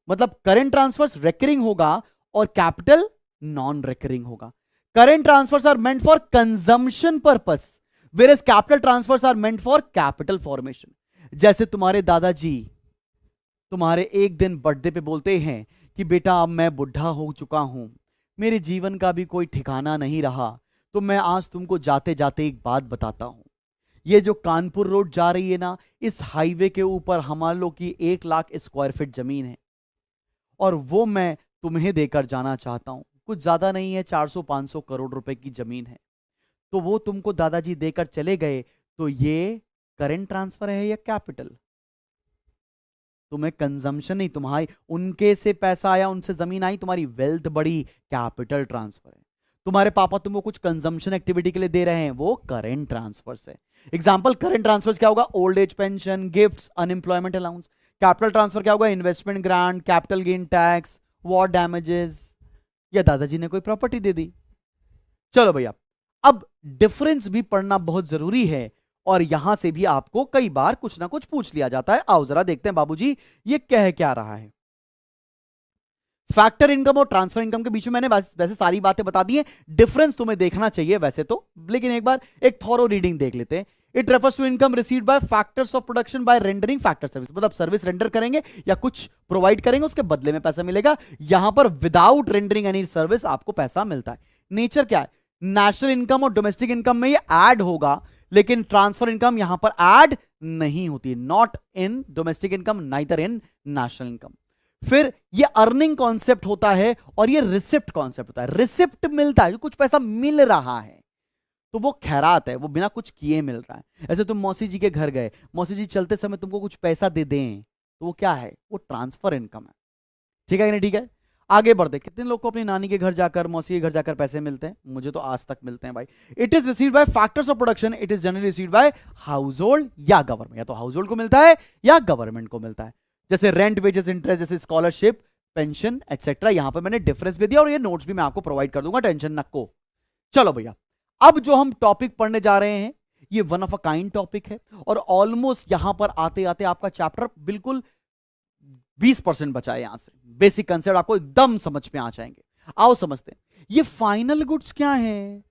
मतलब करंट ट्रांसफर्स रेकरिंग होगा और कैपिटल नॉन रेकरिंग होगा। Current transfers are meant for consumption purpose, whereas capital transfers are meant for capital formation. जैसे तुम्हारे दादाजी तुम्हारे एक दिन बर्थडे पे बोलते हैं कि बेटा अब मैं बुढ़ा हो चुका हूं, मेरे जीवन का भी कोई ठिकाना नहीं रहा, तो मैं आज तुमको जाते जाते एक बात बताता हूं। ये जो कानपुर रोड जा रही है ना, इस हाईवे के ऊपर हमारे लोग की 1 लाख स्क्वायर फीट जमीन है और वो मैं तुम्हें देकर जाना चाहता हूं। कुछ ज्यादा नहीं है, 400-500 करोड़ रुपए की जमीन है। तो वो तुमको दादाजी देकर चले गए, तो ये करंट ट्रांसफर है या कैपिटल? तुम्हें कंजम्पशन नहीं, तुम्हारी उनके से पैसा आया, उनसे जमीन आई, तुम्हारी वेल्थ बढ़ी, कैपिटल ट्रांसफर है। तुम्हारे पापा तुमको कुछ कंजम्पशन एक्टिविटी के लिए दे रहे हैं, वो करंट ट्रांसफर्स है। एग्जांपल करंट ट्रांसफर्स क्या होगा, old age pension, gifts, unemployment allowance. Capital transfer क्या होगा, investment grant, capital gain tax, war damages, या दादाजी ने कोई प्रॉपर्टी दे दी। चलो भैया, अब डिफरेंस भी पढ़ना बहुत जरूरी है और यहां से भी आपको कई बार कुछ ना कुछ पूछ लिया जाता है। आओ जरा देखते हैं बाबूजी ये कह क्या रहा है। फैक्टर इनकम और ट्रांसफर इनकम के बीच में मैंने वैसे सारी बातें बता दी हैं, डिफरेंस तुम्हें देखना चाहिए वैसे तो, लेकिन एक बार एक थॉरो रीडिंग देख लेते हैं। It refers to income received by factors of production by rendering factor service. मतलब सर्विस रेंडर करेंगे या कुछ प्रोवाइड करेंगे, उसके बदले में पैसा मिलेगा। यहां पर विदाउट रेंडरिंग एनी सर्विस आपको पैसा मिलता है। नेचर क्या है, नेशनल इनकम और डोमेस्टिक इनकम में ये ऐड होगा, लेकिन ट्रांसफर इनकम यहां पर ऐड नहीं होती। Not in domestic income, neither in national income. फिर ये अर्निंग कॉन्सेप्ट होता है और ये रिसिप्ट कॉन्सेप्ट होता है। रिसिप्ट मिलता है, जो कुछ पैसा मिल रहा है, तो वो खैरात है, वो बिना कुछ किए मिल रहा है। ऐसे तुम मौसी जी के घर गए, मौसी जी चलते समय तुमको कुछ पैसा दे दें, तो वो क्या है, वो ट्रांसफर इनकम है। ठीक है कि नहीं? ठीक है, आगे बढ़ते। कितने लोग को अपनी नानी के घर जाकर, मौसी के घर जाकर पैसे मिलते हैं? मुझे तो आज तक मिलते हैं भाई। It is received by factors of production, it is generally received by house hold या गवर्नमेंट। या तो हाउस होल्ड को मिलता है या गवर्नमेंट को मिलता है। जैसे रेंट, वेजेस, इंटरेस्ट, जैसे स्कॉलरशिप, पेंशन एक्सेट्रा। यहां पर मैंने डिफरेंस भी दिया और ये नोट्स भी मैं आपको प्रोवाइड कर दूंगा, टेंशन नको। चलो भैया, अब जो हम टॉपिक पढ़ने जा रहे हैं ये one of a kind topic है और ऑलमोस्ट यहां पर आते आते आपका चैप्टर बिल्कुल 20% बचा है। यहां से बेसिक कंसेप्ट आपको एकदम समझ में आ जाएंगे। आओ समझते हैं ये फाइनल गुड्स क्या है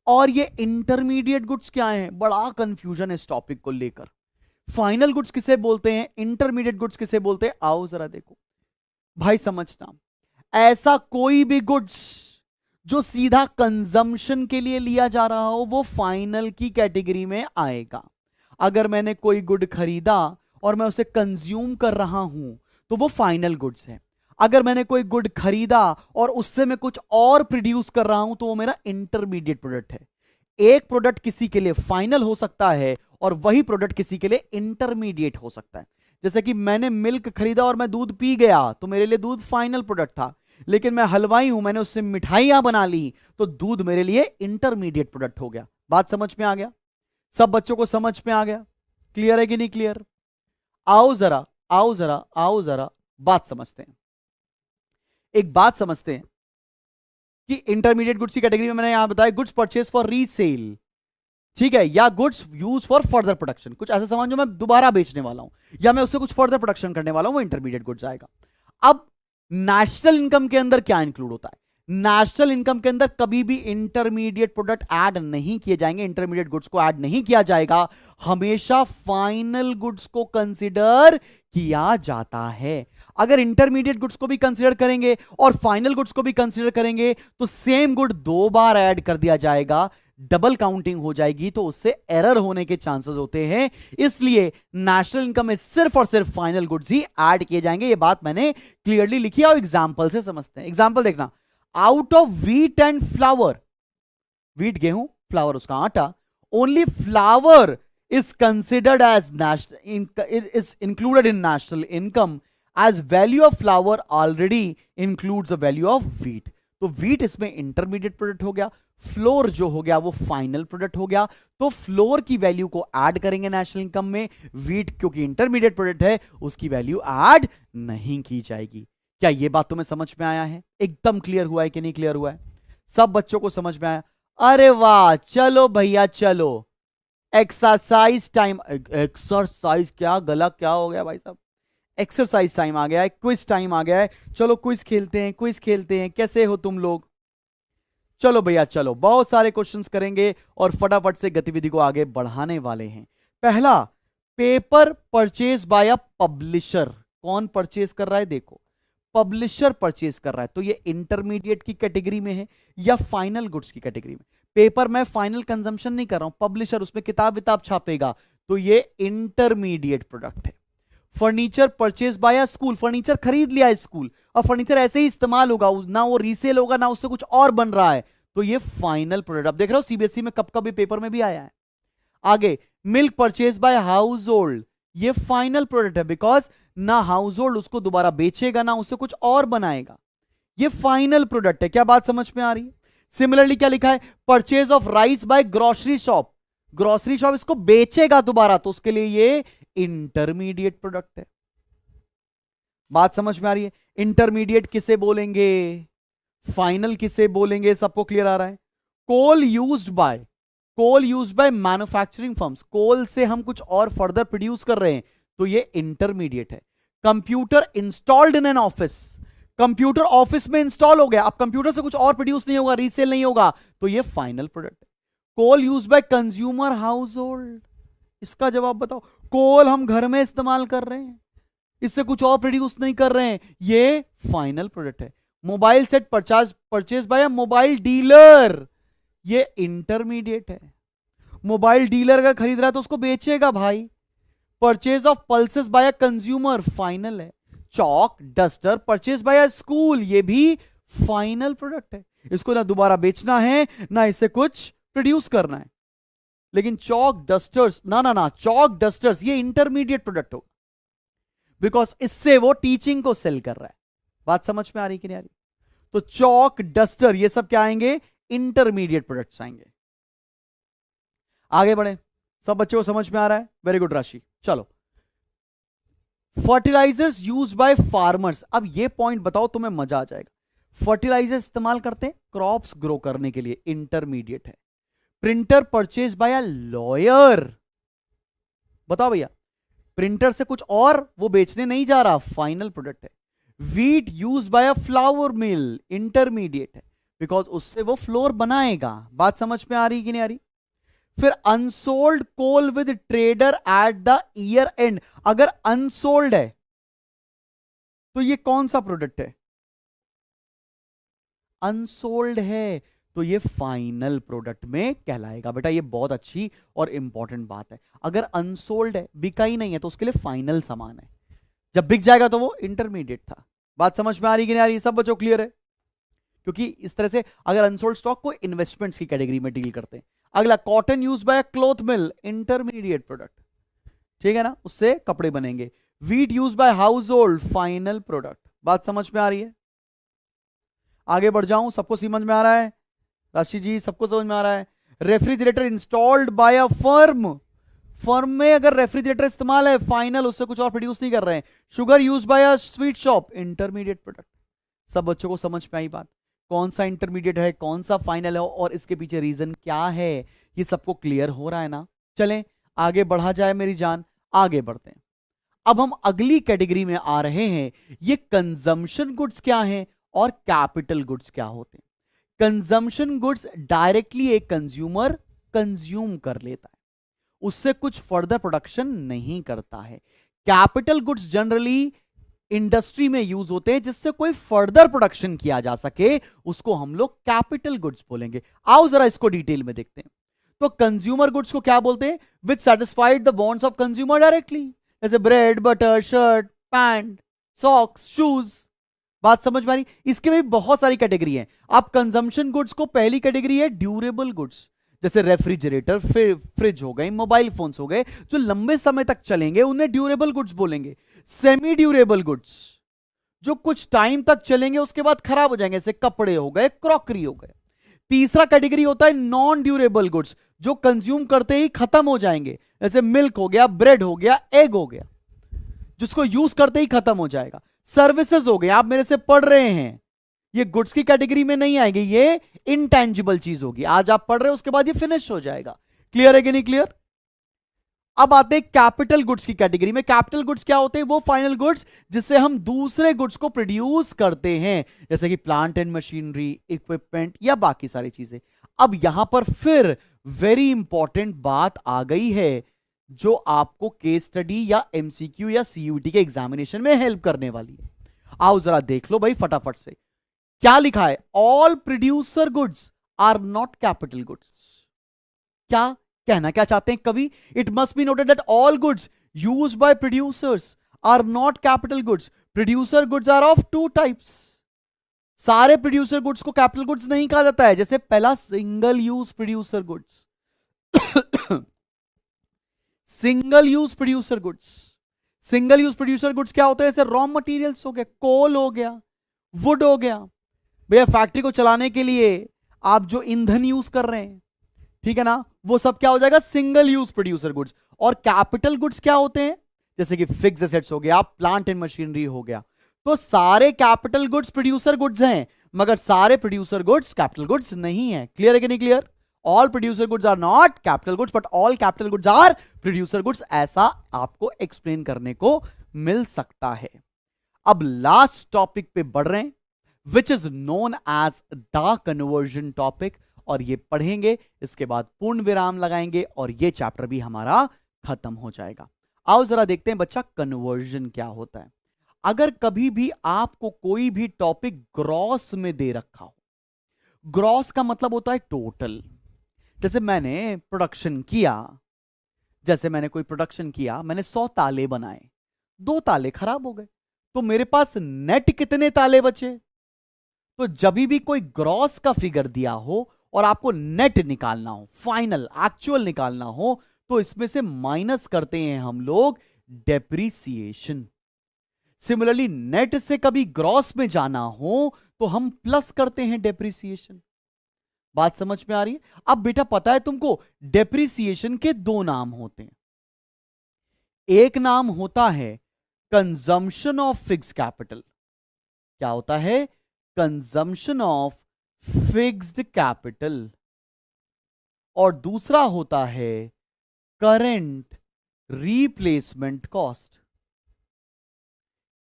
और ये इंटरमीडिएट गुड्स क्या है। बड़ा कंफ्यूजन है इस टॉपिक को लेकर। फाइनल गुड्स किसे बोलते हैं, इंटरमीडिएट गुड्स किसे बोलते हैं, आओ जरा देखो भाई। समझना, ऐसा कोई भी गुड्स जो सीधा कंजम्पशन के लिए लिया जा रहा हो वो फाइनल की कैटेगरी में आएगा। अगर मैंने कोई गुड खरीदा और मैं उसे कंज्यूम कर रहा हूं तो वो फाइनल गुड्स है। अगर मैंने कोई गुड खरीदा और उससे मैं कुछ और प्रोड्यूस कर रहा हूं तो वो मेरा इंटरमीडिएट प्रोडक्ट है। एक प्रोडक्ट किसी के लिए फाइनल हो सकता है और वही प्रोडक्ट किसी के लिए इंटरमीडिएट हो सकता है। जैसे कि मैंने मिल्क खरीदा और मैं दूध पी गया तो मेरे लिए दूध फाइनल प्रोडक्ट था, लेकिन मैं हलवाई हूं, मैंने उससे मिठाइयां बना ली तो दूध मेरे लिए इंटरमीडिएट प्रोडक्ट हो गया। बात समझ में आ गया? सब बच्चों को समझ में आ गया? क्लियर है कि नहीं क्लियर? आओ जरा आओ जरा आओ जरा बात समझते हैं। एक बात समझते हैं कि इंटरमीडिएट गुड्स की कैटेगरी में मैंने यहां बताया गुड्स परचेज फॉर रीसेल, ठीक है, या goods use for further production. कुछ ऐसा सामान जो मैं दोबारा बेचने वाला हूं या मैं उससे कुछ फर्दर प्रोडक्शन करने वाला हूं, वो इंटरमीडिएट गुड्स आएगा। अब नेशनल इनकम के अंदर क्या इंक्लूड होता है? नेशनल इनकम के अंदर कभी भी इंटरमीडिएट प्रोडक्ट ऐड नहीं किए जाएंगे, इंटरमीडिएट गुड्स को ऐड नहीं किया जाएगा। हमेशा फाइनल गुड्स को कंसीडर किया जाता है। अगर इंटरमीडिएट गुड्स को भी कंसीडर करेंगे और फाइनल गुड्स को भी कंसीडर करेंगे तो सेम गुड 2 बार ऐड कर दिया जाएगा, डबल काउंटिंग हो जाएगी, तो उससे एरर होने के चांसेस होते हैं। इसलिए नेशनल इनकम में सिर्फ और सिर्फ फाइनल गुड्स ही ऐड किए जाएंगे। ये बात मैंने क्लियरली लिखी है और एग्जांपल से समझते हैं। एग्जांपल देखना, out of wheat and flour, wheat गेहूं, फ्लावर उसका आटा, only flour is considered as national, is included in national income as value of flour already includes a value of wheat. तो व्हीट इसमें इंटरमीडिएट प्रोडक्ट हो गया, फ्लोर जो हो गया वो फाइनल प्रोडक्ट हो गया। तो फ्लोर की वैल्यू को ऐड करेंगे नेशनल इनकम में, व्हीट क्योंकि इंटरमीडिएट प्रोडक्ट है उसकी वैल्यू ऐड नहीं की जाएगी। क्या ये बात तुम्हें समझ में आया है? एकदम क्लियर हुआ है कि नहीं क्लियर हुआ है? सब बच्चों को समझ में आया? अरे वाह, चलो भैया चलो, एक्सरसाइज टाइम। एक्सरसाइज क्या, गला क्या हो गया भाई साहब? एक्सरसाइज टाइम आ गया है, क्विज टाइम आ गया है। चलो क्विज खेलते हैं, क्विज खेलते हैं। कैसे हो तुम लोग? चलो भैया चलो, बहुत सारे क्वेश्चंस करेंगे और फटाफट से गतिविधि को आगे बढ़ाने वाले हैं। पहला, paper purchase by a publisher. कौन परचेज कर रहा है? देखो, पब्लिशर परचेज कर रहा है, तो ये इंटरमीडिएट की कैटेगरी में है या फाइनल गुड्स की कैटेगरी में? पेपर मैं फाइनल कंजम्पशन नहीं कर रहा हूं, पब्लिशर उसमें किताब विताब छापेगा, तो ये इंटरमीडिएट प्रोडक्ट है। Furniture purchase by a school, furniture खरीद लिया स्कूल, और फर्नीचर ऐसे ही इस्तेमाल होगा, ना वो रीसेल होगा ना उससे कुछ और बन रहा है, तो ये फाइनल प्रोडक्ट। आप देख रहे हो सीबीएसई में कब कब भी पेपर में भी आया है। आगे, milk purchase by house hold, ये फाइनल प्रोडक्ट है, बिकॉज ना हाउस होल्ड उसको दोबारा बेचेगा ना उससे कुछ और बनाएगा, ये फाइनल प्रोडक्ट है। क्या बात समझ में आ रही है? सिमिलरली क्या लिखा है? Purchase of rice by grocery shop, grocery shop इसको बेचेगा दोबारा, तो उसके लिए ये इंटरमीडिएट प्रोडक्ट है। बात समझ में आ रही है? इंटरमीडिएट किसे बोलेंगे, फाइनल किसे बोलेंगे, सबको क्लियर आ रहा है? Coal used by, coal used by manufacturing firms, coal से हम कुछ और फर्दर प्रोड्यूस कर रहे हैं, तो ये इंटरमीडिएट है। Computer installed in an office, computer office में इंस्टॉल हो गया, अब कंप्यूटर से कुछ और प्रोड्यूस नहीं होगा, रीसेल नहीं होगा, तो ये फाइनल प्रोडक्ट है। Coal used by consumer household, इसका जवाब बताओ। कोल हम घर में इस्तेमाल कर रहे हैं, इससे कुछ और प्रोड्यूस नहीं कर रहे हैं, ये फाइनल प्रोडक्ट है। Mobile set purchase by mobile dealer, ये इंटरमीडिएट है। मोबाइल डीलर अगर खरीद रहा है तो उसको बेचेगा भाई। Purchase of pulses by consumer, final है। Chalk duster purchase by school, ये भी फाइनल प्रोडक्ट है, इसको ना दोबारा बेचना है ना इससे कुछ प्रोड्यूस करना है। लेकिन चॉक डस्टर्स, ना चॉक डस्टर्स ये इंटरमीडिएट प्रोडक्ट होगा, बिकॉज इससे वो टीचिंग को सेल कर रहा है। बात समझ में आ रही कि नहीं आ रही? तो चॉक डस्टर ये सब क्या आएंगे? इंटरमीडिएट प्रोडक्ट्स आएंगे। आगे बढ़े, सब बच्चों को समझ में आ रहा है? वेरी गुड राशि। चलो, फर्टिलाइजर्स यूज बाय फार्मर्स, अब ये पॉइंट बताओ तुम्हें मजा आ जाएगा। फर्टिलाइजर इस्तेमाल करते हैं क्रॉप्स ग्रो करने के लिए, इंटरमीडिएट है। Printer purchase by a lawyer, बताओ भैया, प्रिंटर से कुछ और वो बेचने नहीं जा रहा, फाइनल प्रोडक्ट है। Wheat use by a flower mill, intermediate है, बिकॉज उससे वो फ्लोर बनाएगा। बात समझ में आ रही कि नहीं आ रही? फिर unsold coal with trader at the year end, अगर अनसोल्ड है तो ये कौन सा प्रोडक्ट है? अनसोल्ड है, तो ये फाइनल प्रोडक्ट में कहलाएगा। बेटा ये बहुत अच्छी और इंपॉर्टेंट बात है, अगर अनसोल्ड है, बिका ही नहीं है, तो उसके लिए फाइनल सामान है, जब बिक जाएगा तो वो इंटरमीडिएट था। बात समझ में आ रही कि नहीं आ रही? सब बच्चों क्लियर है? क्योंकि इस तरह से अगर अनसोल्ड स्टॉक को इन्वेस्टमेंट्स की कैटेगरी में डील करते हैं। अगला, cotton use by cloth mill, intermediate product, ठीक है ना, उससे कपड़े बनेंगे। Wheat use by house hold, final product. बात समझ में आ रही है? आगे बढ़ जाऊं, सबको समझ में आ रहा है? राशि जी सबको समझ में आ रहा है? Refrigerator installed by a firm, firm में अगर रेफ्रिजरेटर इस्तेमाल है, फाइनल, उससे कुछ और प्रोड्यूस नहीं कर रहे हैं। Sugar use by a sweet shop, intermediate product. सब बच्चों को समझ में आई बात? कौन सा इंटरमीडिएट है, कौन सा फाइनल है, और इसके पीछे रीजन क्या है, ये सबको क्लियर हो रहा है ना? चलें आगे बढ़ा जाए मेरी जान, आगे बढ़ते हैं। अब हम अगली कैटेगरी में आ रहे हैं, ये कंजम्पशन गुड्स क्या हैं और कैपिटल गुड्स क्या होते हैं। कंजम्पशन गुड्स डायरेक्टली एक कंज्यूमर कंज्यूम कर लेता है, उससे कुछ फर्दर प्रोडक्शन नहीं करता है। कैपिटल गुड्स जनरली इंडस्ट्री में यूज होते हैं जिससे कोई फर्दर प्रोडक्शन किया जा सके, उसको हम लोग कैपिटल गुड्स बोलेंगे। आओ जरा इसको डिटेल में देखते हैं। तो कंज्यूमर गुड्स को क्या बोलते हैं? Which satisfied the wants of consumer directly, जैसे bread, butter, shirt, pant, socks, shoes. बात समझ में आ रही? इसके भी बहुत सारी कैटेगरी है। आप कंजम्पशन गुड्स को, पहली कैटेगरी है ड्यूरेबल गुड्स, जैसे रेफ्रिजरेटर, फ्रिज हो गए, मोबाइल फोन्स हो गए, जो लंबे समय तक चलेंगे उन्हें ड्यूरेबल गुड्स बोलेंगे। सेमी ड्यूरेबल गुड्स जो कुछ टाइम तक चलेंगे उसके बाद खराब हो जाएंगे, जैसे कपड़े हो गए, क्रॉकरी हो गए। तीसरा कैटेगरी होता है नॉन ड्यूरेबल गुड्स, जो कंज्यूम करते ही खत्म हो जाएंगे, जैसे मिल्क हो गया, ब्रेड हो गया, एग हो गया, जिसको यूज करते ही खत्म हो जाएगा। सर्विसेज हो गए, आप मेरे से पढ़ रहे हैं, ये गुड्स की कैटेगरी में नहीं आएगी, ये इनटैंजिबल चीज होगी। आज आप पढ़ रहे हो, उसके बाद ये फिनिश हो जाएगा। क्लियर है कि नहीं क्लियर? अब आते हैं कैपिटल गुड्स की कैटेगरी में। कैपिटल गुड्स क्या होते हैं? वो फाइनल गुड्स जिससे हम दूसरे गुड्स को प्रोड्यूस करते हैं, जैसे कि प्लांट एंड मशीनरी, इक्विपमेंट या बाकी सारी चीजें। अब यहां पर फिर वेरी इंपॉर्टेंट बात आ गई है, जो आपको केस स्टडी या एमसीक्यू या सीयूटी के एग्जामिनेशन में हेल्प करने वाली है। आओ जरा देख लो भाई फटाफट से, क्या लिखा है? All producer goods are not capital goods. क्या कहना क्या चाहते हैं कवि? It must be noted that all goods used by producers are not capital goods. Producer goods are of two types. सारे प्रोड्यूसर गुड्स को कैपिटल गुड्स नहीं कहा जाता है। जैसे पहला single use producer goods, single use producer goods. Single use producer goods क्या होते हैं? जैसे रॉ मटेरियल्स हो गए, कोल हो गया, वुड हो गया। भैया फैक्ट्री को चलाने के लिए आप जो ईंधन यूज कर रहे हैं, ठीक है ना, वो सब क्या हो जाएगा? Single use producer goods. और कैपिटल गुड्स क्या होते हैं? जैसे कि फिक्स्ड एसेट्स हो गया, प्लांट एंड मशीनरी हो गया। तो सारे कैपिटल गुड्स प्रोड्यूसर गुड्स हैं, मगर सारे प्रोड्यूसर गुड्स कैपिटल गुड्स नहीं है। क्लियर है कि नहीं clear? All producer goods are not capital goods but all capital goods are producer goods. ऐसा आपको एक्सप्लेन करने को मिल सकता है। अब लास्ट टॉपिक पे बढ़ रहे हैं, which is known as the conversion topic, और ये पढ़ेंगे, इसके बाद पूर्ण विराम लगाएंगे और ये चैप्टर भी हमारा खत्म हो जाएगा। आओ जरा देखते हैं बच्चा कन्वर्जन क्या होता है। अगर कभी भी आपको कोई भी टॉपिक ग्रॉस में दे रखा हो, ग्रॉस का मतलब होता है टोटल। जैसे मैंने प्रोडक्शन किया, मैंने 100 ताले बनाए, 2 ताले खराब हो गए, तो मेरे पास नेट कितने ताले बचे? तो जब भी कोई ग्रॉस का फिगर दिया हो और आपको नेट निकालना हो, फाइनल एक्चुअल निकालना हो, तो इसमें से माइनस करते हैं हम लोग डेप्रिसिएशन। सिमिलरली नेट से कभी ग्रॉस में जाना हो तो हम प्लस करते हैं डेप्रिसिएशन। बात समझ में आ रही है? अब बेटा पता है तुमको, डेप्रिसिएशन के 2 नाम होते हैं। एक नाम होता है कंजम्पशन ऑफ फिक्स्ड कैपिटल। क्या होता है? Consumption of fixed capital. और दूसरा होता है करंट रिप्लेसमेंट कॉस्ट।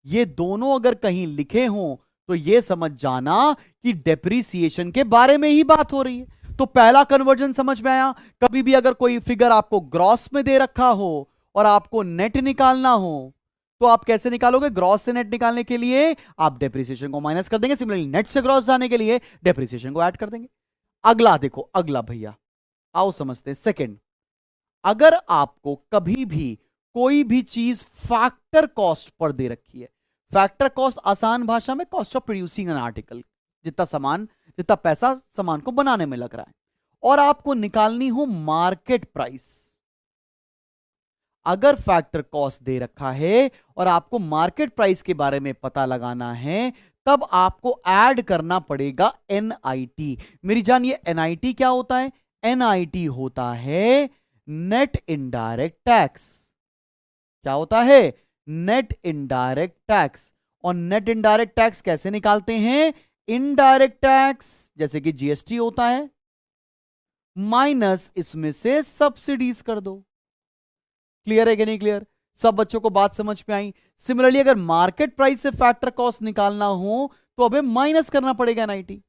ये दोनों अगर कहीं लिखे हों तो ये समझ जाना कि डेप्रिसिएशन के बारे में ही बात हो रही है। तो पहला कन्वर्जन समझ में आया। कभी भी अगर कोई फिगर आपको ग्रॉस में दे रखा हो और आपको नेट निकालना हो, तो आप कैसे निकालोगे? ग्रॉस से नेट निकालने के लिए आप डेप्रिसिएशन को माइनस कर देंगे, सिमिलरली नेट से ग्रॉस जाने के लिए डेप्रिसिएशन को ऐड कर देंगे। अगला देखो, अगला भैया आओ समझते हैं। सेकंड, अगर आपको कभी भी कोई भी चीज फैक्टर कॉस्ट पर दे रखी है, फैक्टर कॉस्ट आसान भाषा में cost of producing an article, जितना पैसा सामान को बनाने में लग रहा है, और आपको निकालनी हो मार्केट प्राइस। अगर फैक्टर कॉस्ट दे रखा है और आपको मार्केट प्राइस के बारे में पता लगाना है, तब आपको ऐड करना पड़ेगा एनआईटी। मेरी जान, ये एनआईटी क्या होता है? एनआईटी होता है नेट इनडायरेक्ट टैक्स। क्या होता है? Net indirect tax. और नेट इनडायरेक्ट टैक्स कैसे निकालते हैं? इनडायरेक्ट टैक्स जैसे कि जीएसटी होता है, माइनस इसमें से सब्सिडीज कर दो। क्लियर है कि नहीं क्लियर? सब बच्चों को बात समझ में आई? सिमिलरली अगर मार्केट प्राइस से फैक्टर कॉस्ट निकालना हो तो अबे माइनस करना पड़ेगा एनआईटी।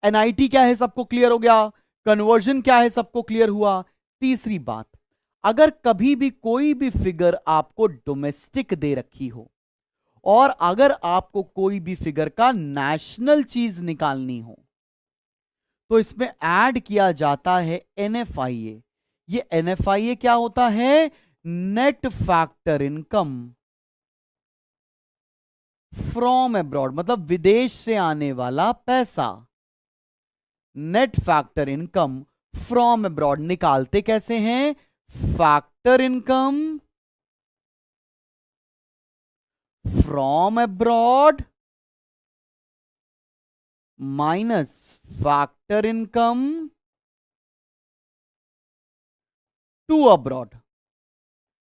एनआईटी क्या है सबको क्लियर हो गया? कन्वर्जन क्या है सबको क्लियर हुआ? तीसरी बात, अगर कभी भी कोई भी फिगर आपको डोमेस्टिक दे रखी हो और अगर आपको कोई भी फिगर का नेशनल चीज निकालनी हो, तो इसमें ऐड किया जाता है एनएफआईए। ये एनएफआईए क्या होता है? Net factor income from abroad, मतलब विदेश से आने वाला पैसा। Net factor income from abroad निकालते कैसे हैं? Factor income from abroad minus factor income to abroad.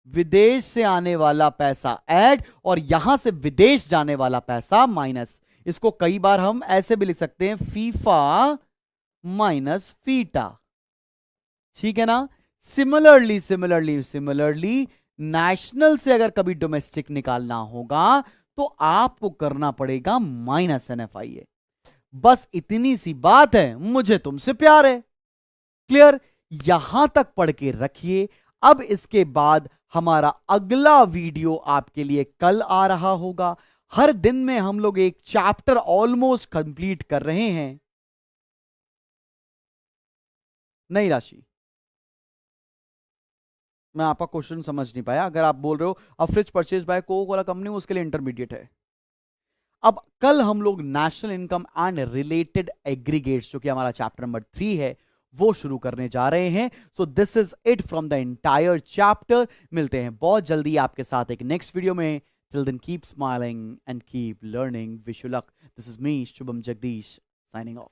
विदेश से आने वाला पैसा ऐड और यहां से विदेश जाने वाला पैसा माइनस। इसको कई बार हम ऐसे भी लिख सकते हैं, फीफा माइनस फीटा। ठीक है ना? सिमिलरली नेशनल से अगर कभी डोमेस्टिक निकालना होगा तो आपको करना पड़ेगा माइनस एनएफआईए। बस इतनी सी बात है, मुझे तुमसे प्यार है। क्लियर? यहां तक पढ़ के रखिए। अब इसके बाद हमारा अगला वीडियो आपके लिए कल आ रहा होगा। हर दिन में हम लोग एक चैप्टर ऑलमोस्ट कंप्लीट कर रहे हैं। नहीं राशि, मैं आपका क्वेश्चन समझ नहीं पाया। अगर आप बोल रहे हो a fridge purchase by Coca Cola company, उसके लिए इंटरमीडिएट है। अब कल हम लोग national income and related aggregates, जो कि हमारा चैप्टर नंबर 3 है, वो शुरू करने जा रहे हैं। So this is it from the entire chapter. मिलते हैं बहुत जल्दी आपके साथ एक नेक्स्ट वीडियो में। Till then keep smiling and keep learning. Wish you luck. This is me Shubham Jagdish signing of.